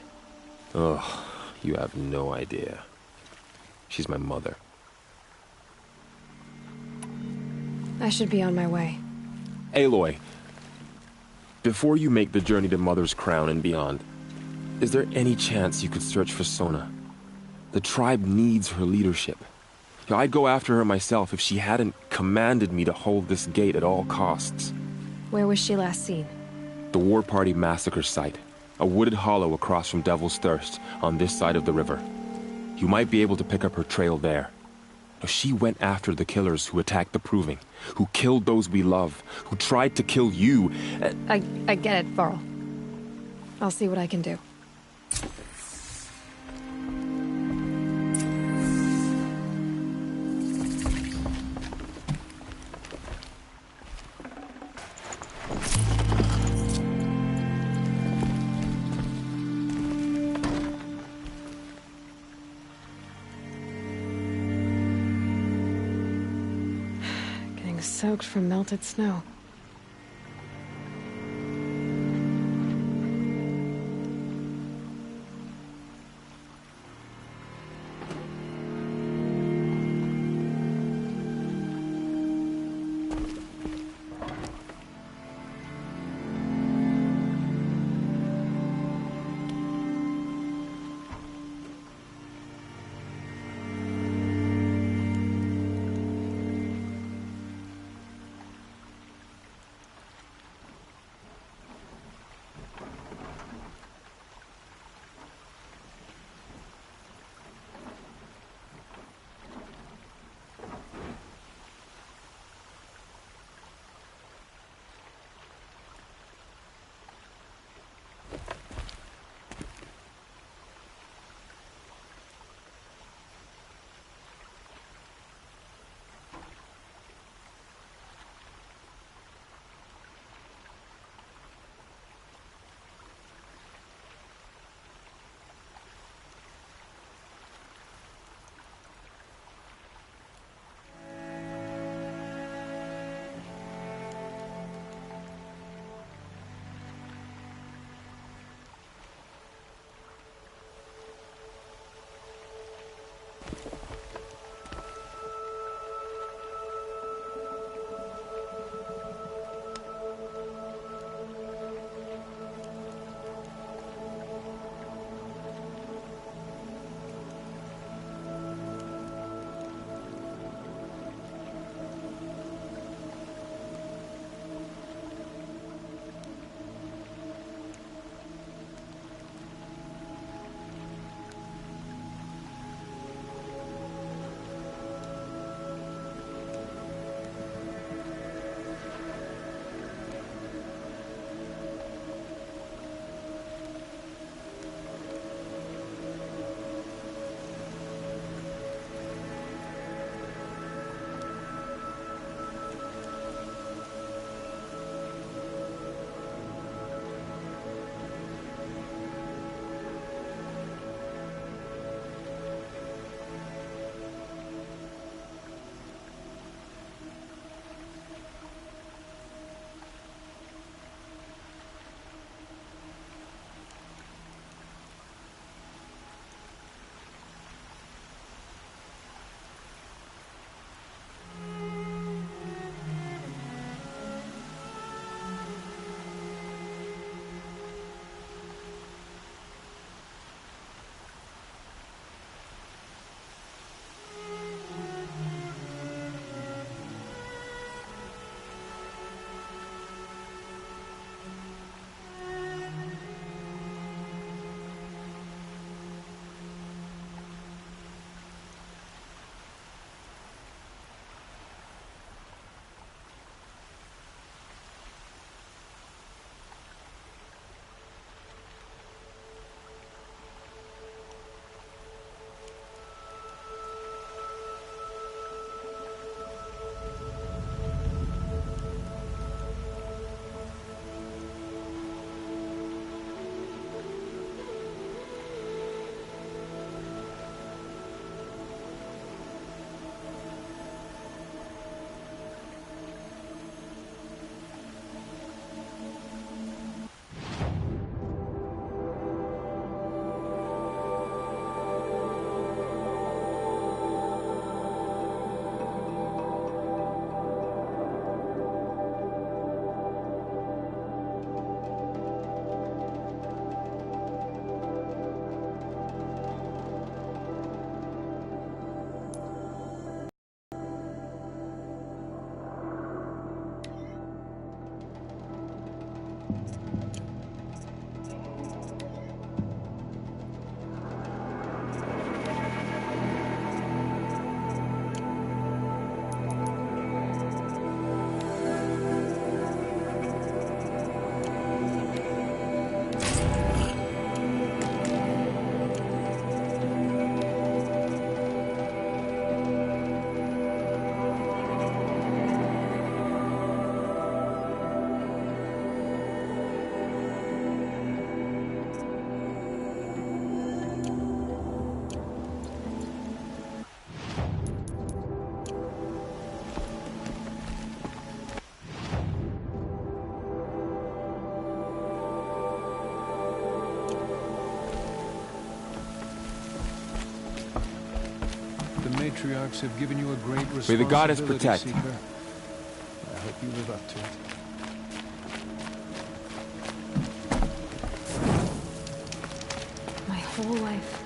Oh, you have no idea. She's my mother. I should be on my way. Aloy, before you make the journey to Mother's Crown and beyond, is there any chance you could search for Sona? The tribe needs her leadership. I'd go after her myself if she hadn't commanded me to hold this gate at all costs. Where was she last seen? The War Party massacre site. A wooded hollow across from Devil's Thirst, on this side of the river. You might be able to pick up her trail there. She went after the killers who attacked the Proving, who killed those we love, who tried to kill you. I get it, Varl. I'll see what I can do. Soaked from melted snow. matriarchs have given you a great responsibility, May the goddess protect. Seeker. I hope you live up to it. My whole life.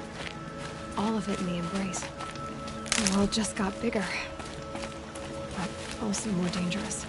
All of it in the embrace. The world just got bigger. But also more dangerous.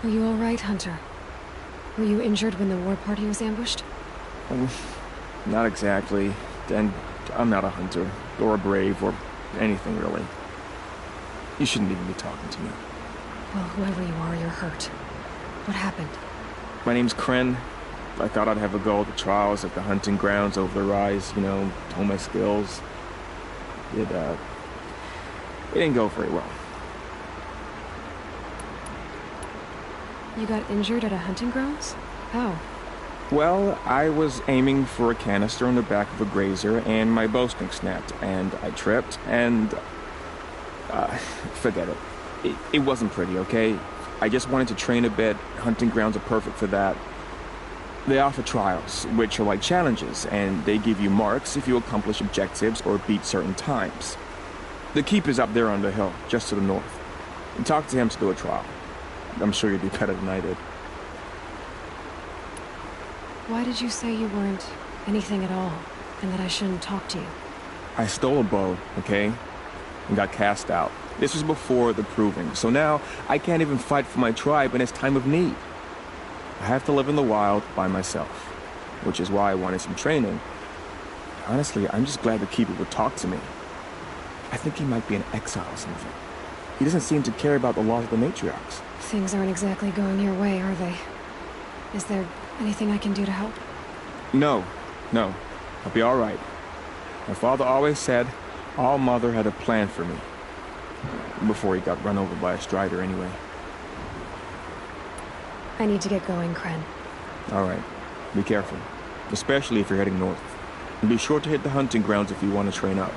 Are you all right, Hunter? Were you injured when the war party was ambushed? Not exactly. And I'm not a hunter, or a brave, or anything really. You shouldn't even be talking to me. Well, whoever you are, you're hurt. What happened? My name's Kren. I thought I'd have a go at the trials at the hunting grounds over the rise, you know, hone my skills. It didn't go very well. You got injured at a hunting grounds? How? Well, I was aiming for a canister on the back of a grazer, and my bowstring snapped, and I tripped, and... forget it. It wasn't pretty, okay? I just wanted to train a bit. Hunting grounds are perfect for that. They offer trials, which are like challenges, and they give you marks if you accomplish objectives or beat certain times. The keep is up there on the hill, just to the north. And talk to him to do a trial. I'm sure you'd be better than I did. Why did you say you weren't anything at all, and that I shouldn't talk to you? I stole a bow, okay? And got cast out. This was before the proving, so now I can't even fight for my tribe in its time of need. I have to live in the wild by myself, which is why I wanted some training. Honestly, I'm just glad the Keeper would talk to me. I think he might be in exile or something. He doesn't seem to care about the laws of the matriarchs. Things aren't exactly going your way, are they? Is there anything I can do to help? No. I'll be all right. My father always said All Mother had a plan for me. Before he got run over by a strider, anyway. I need to get going, Kren. All right. Be careful. Especially if you're heading north. And be sure to hit the hunting grounds if you want to train up.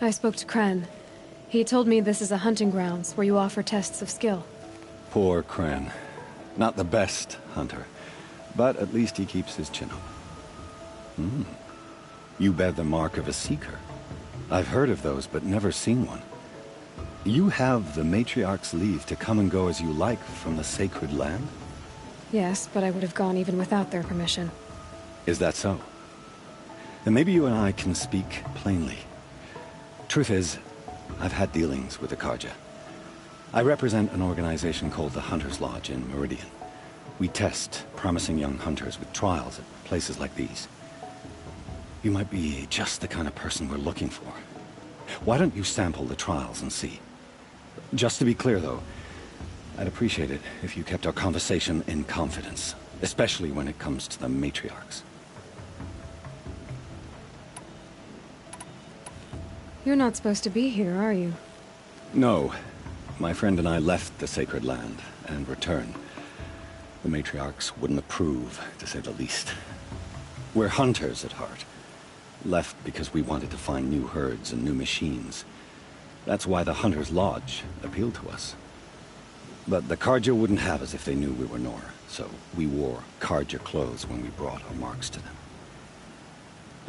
I spoke to Kren. He told me this is a hunting grounds where you offer tests of skill. Poor Kren. Not the best hunter, but at least he keeps his chin up. You bear the mark of a seeker. I've heard of those, but never seen one. You have the Matriarch's leave to come and go as you like from the sacred land? Yes, but I would have gone even without their permission. Is that so? Then maybe you and I can speak plainly. Truth is, I've had dealings with the Carja. I represent an organization called the Hunter's Lodge in Meridian. We test promising young hunters with trials at places like these. You might be just the kind of person we're looking for. Why don't you sample the trials and see? Just to be clear, though, I'd appreciate it if you kept our conversation in confidence, especially when it comes to the matriarchs. You're not supposed to be here, are you? No. My friend and I left the sacred land and returned. The matriarchs wouldn't approve, to say the least. We're hunters at heart. Left because we wanted to find new herds and new machines. That's why the Hunter's Lodge appealed to us. But the Carja wouldn't have us if they knew we were Nora, so we wore Carja clothes when we brought our marks to them.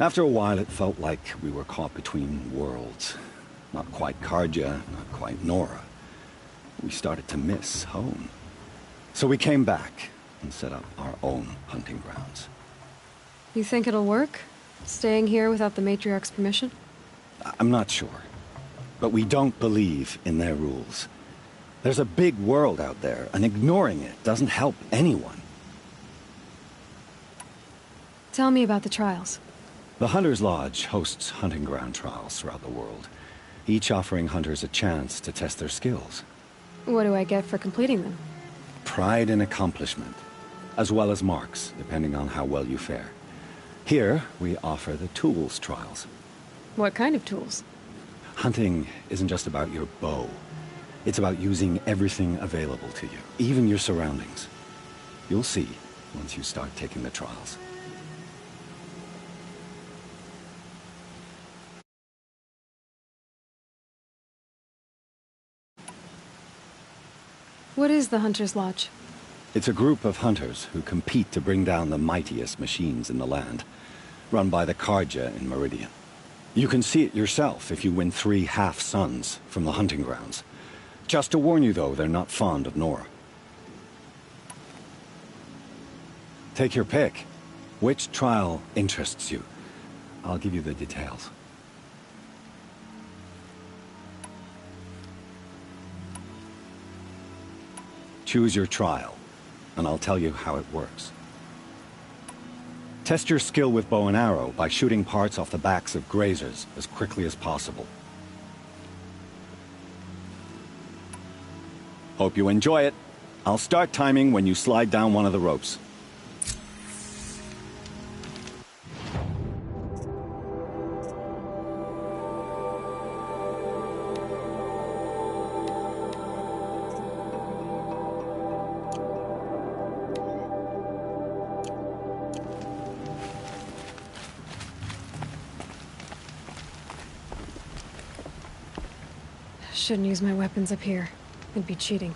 After a while, it felt like we were caught between worlds. Not quite Carja, not quite Nora. We started to miss home. So we came back and set up our own hunting grounds. You think it'll work? Staying here without the Matriarch's permission? I'm not sure. But we don't believe in their rules. There's a big world out there, and ignoring it doesn't help anyone. Tell me about the trials. The Hunter's Lodge hosts hunting ground trials throughout the world, each offering hunters a chance to test their skills. What do I get for completing them? Pride in accomplishment, as well as marks, depending on how well you fare. Here, we offer the tools trials. What kind of tools? Hunting isn't just about your bow. It's about using everything available to you, even your surroundings. You'll see once you start taking the trials. What is the Hunter's Lodge? It's a group of hunters who compete to bring down the mightiest machines in the land, run by the Carja in Meridian. You can see it yourself if you win 3 half-suns from the hunting grounds. Just to warn you, though, they're not fond of Nora. Take your pick. Which trial interests you? I'll give you the details. Choose your trial, and I'll tell you how it works. Test your skill with bow and arrow by shooting parts off the backs of grazers as quickly as possible. Hope you enjoy it. I'll start timing when you slide down one of the ropes. Shouldn't use my weapons up here. It'd be cheating.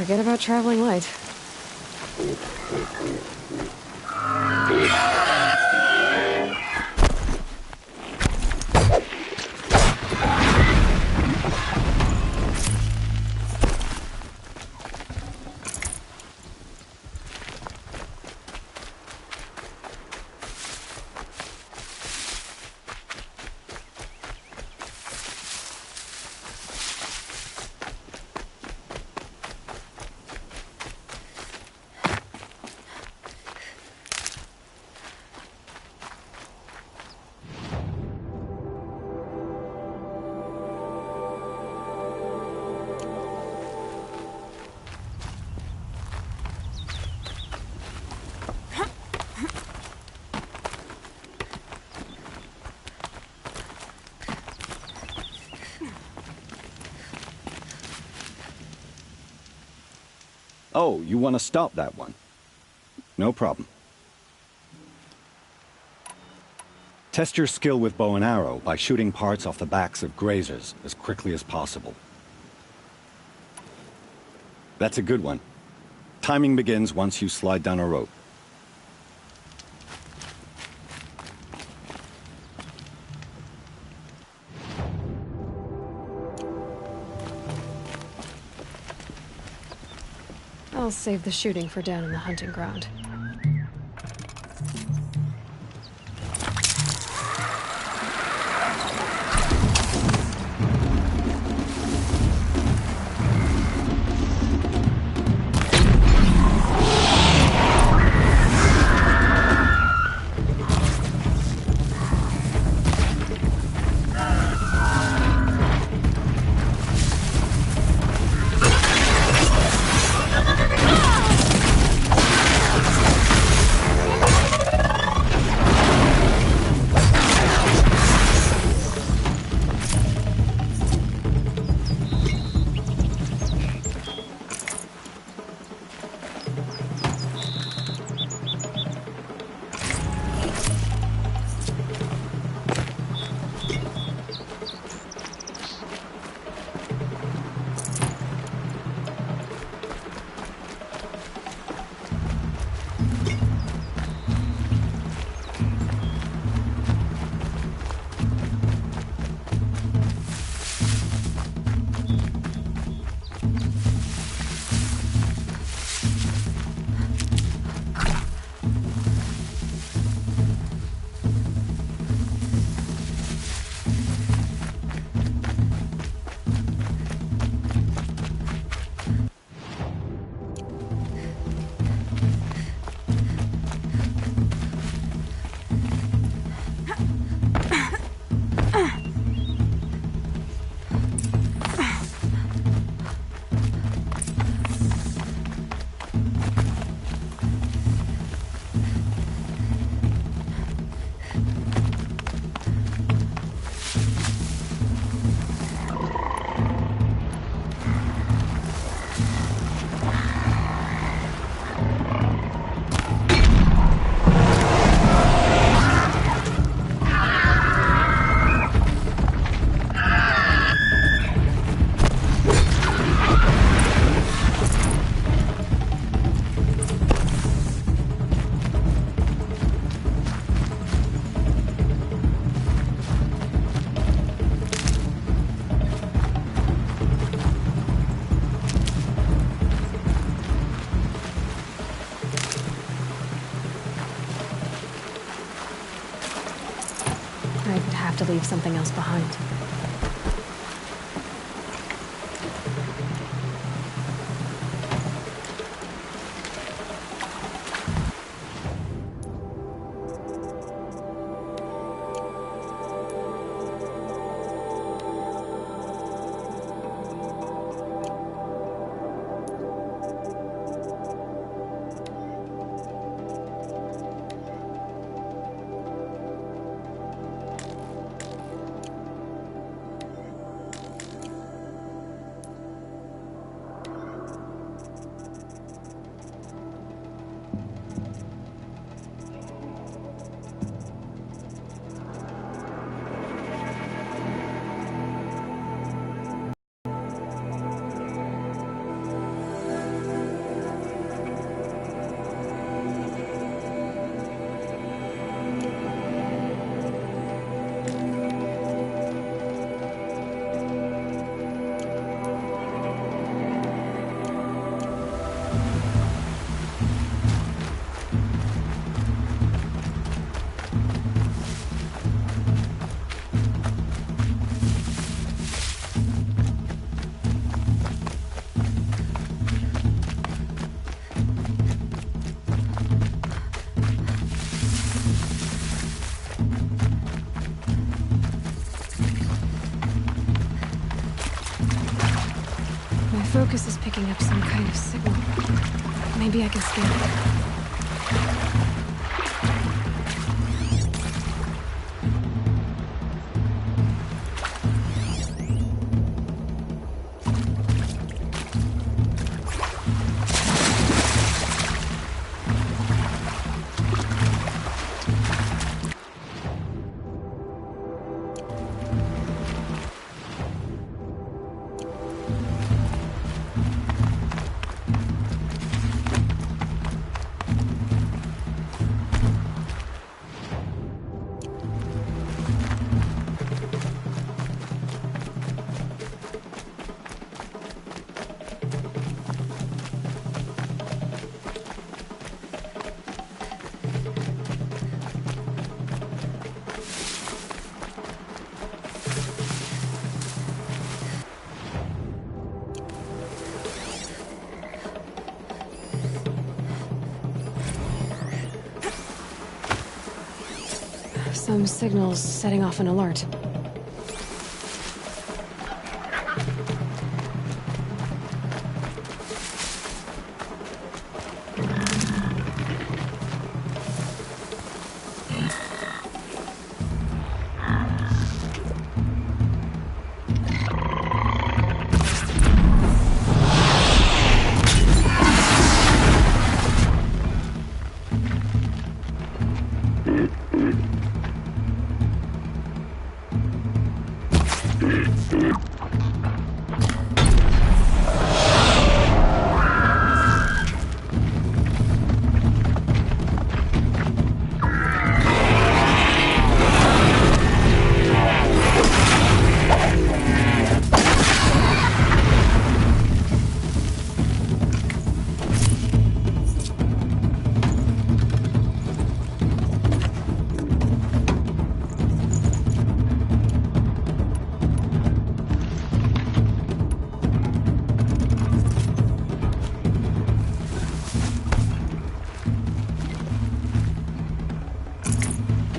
Forget about traveling light. Oh, you want to stop that one? No problem. Test your skill with bow and arrow by shooting parts off the backs of grazers as quickly as possible. That's a good one. Timing begins once you slide down a rope. I'll save the shooting for down in the hunting ground. I'd have to leave something else behind. focus is picking up some kind of signal. Maybe I can scan it. Some signals setting off an alert.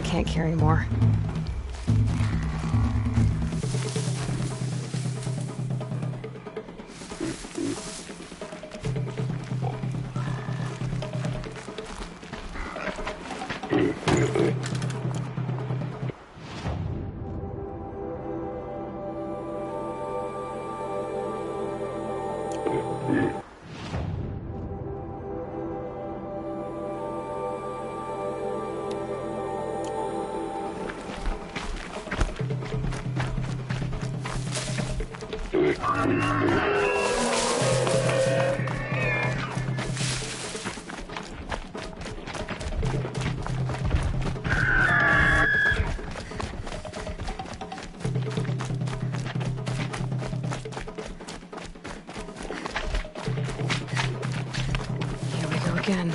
Can't carry more. Here we go again.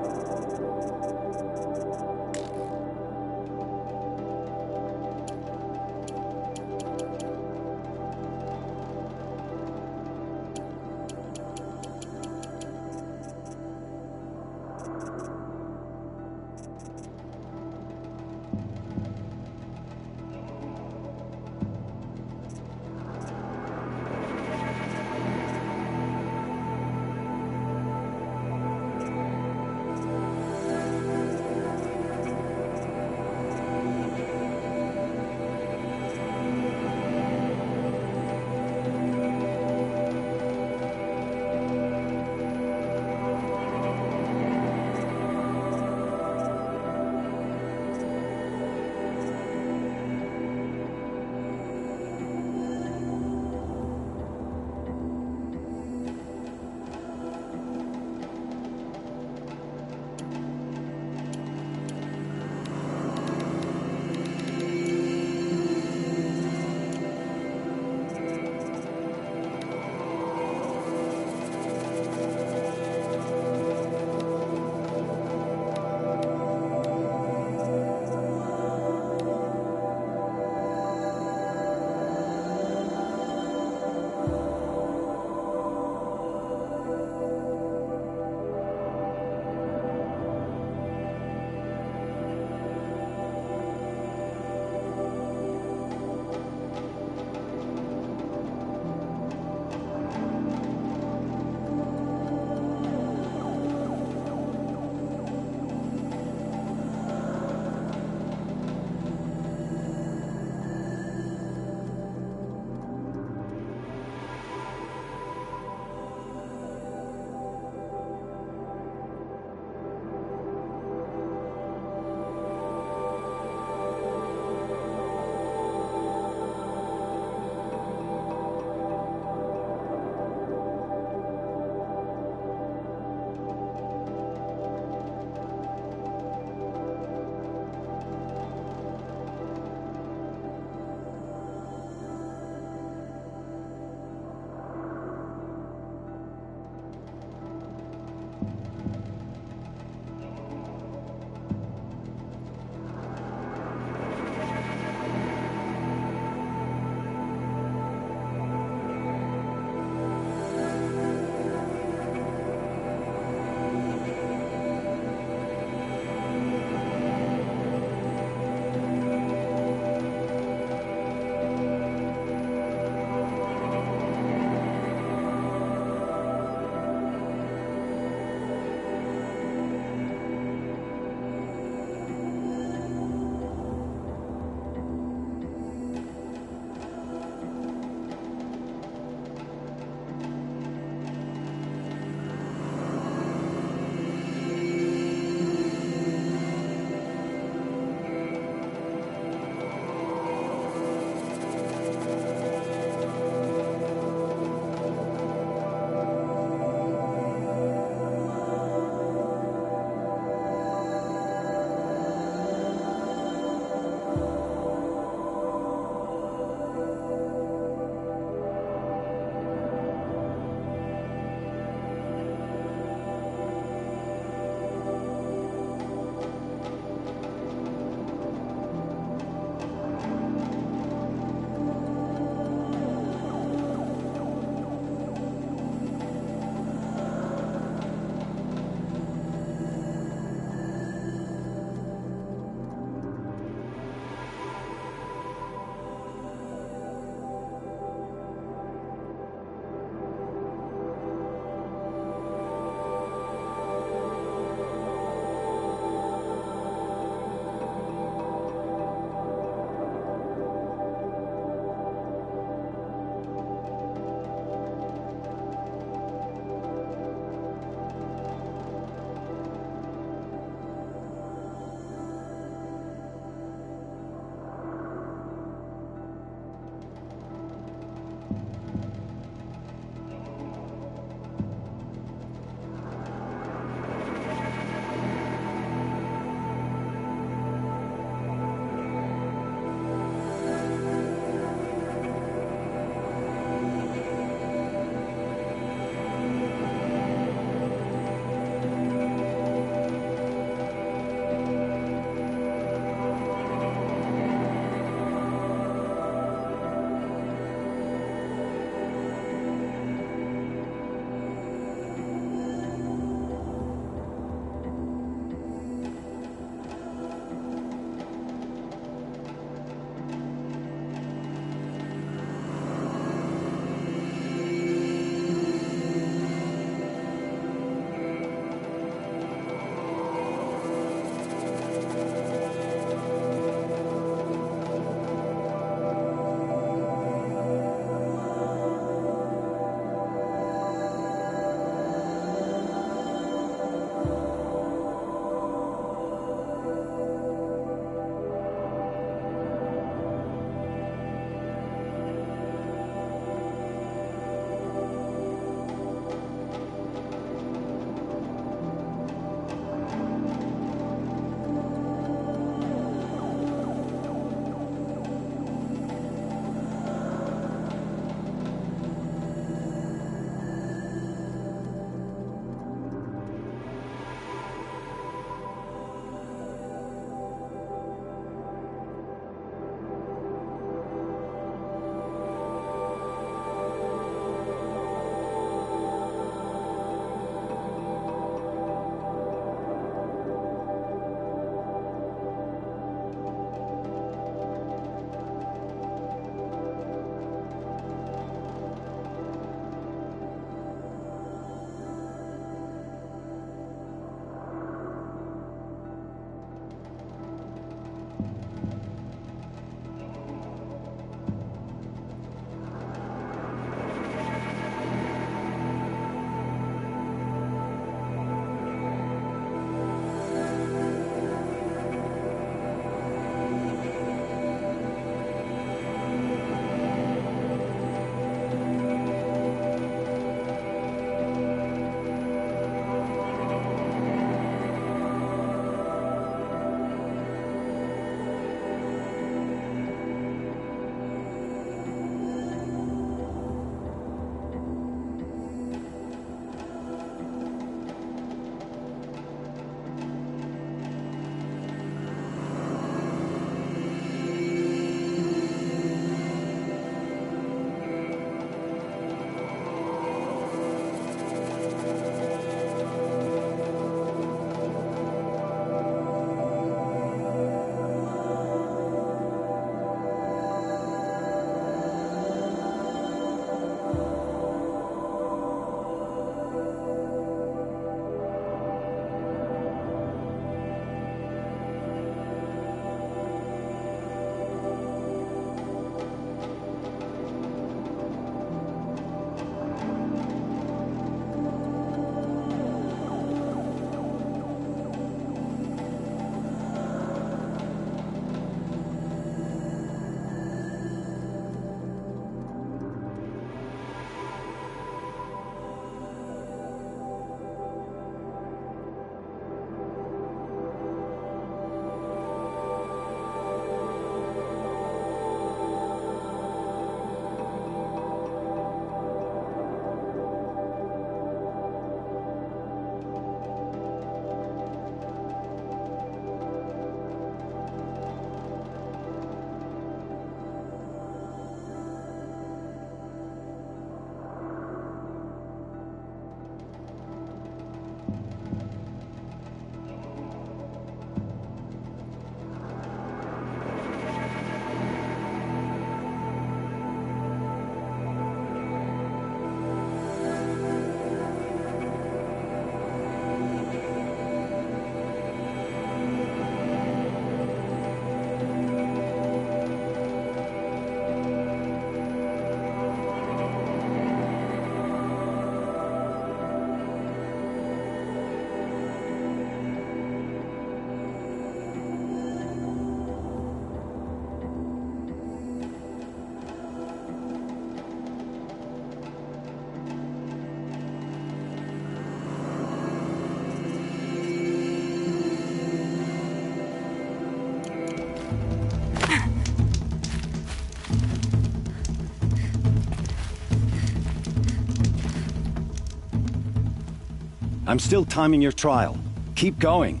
I'm still timing your trial. Keep going.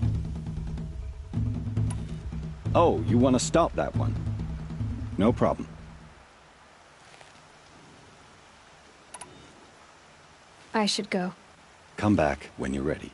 Oh, you want to stop that one? No problem. I should go. Come back when you're ready.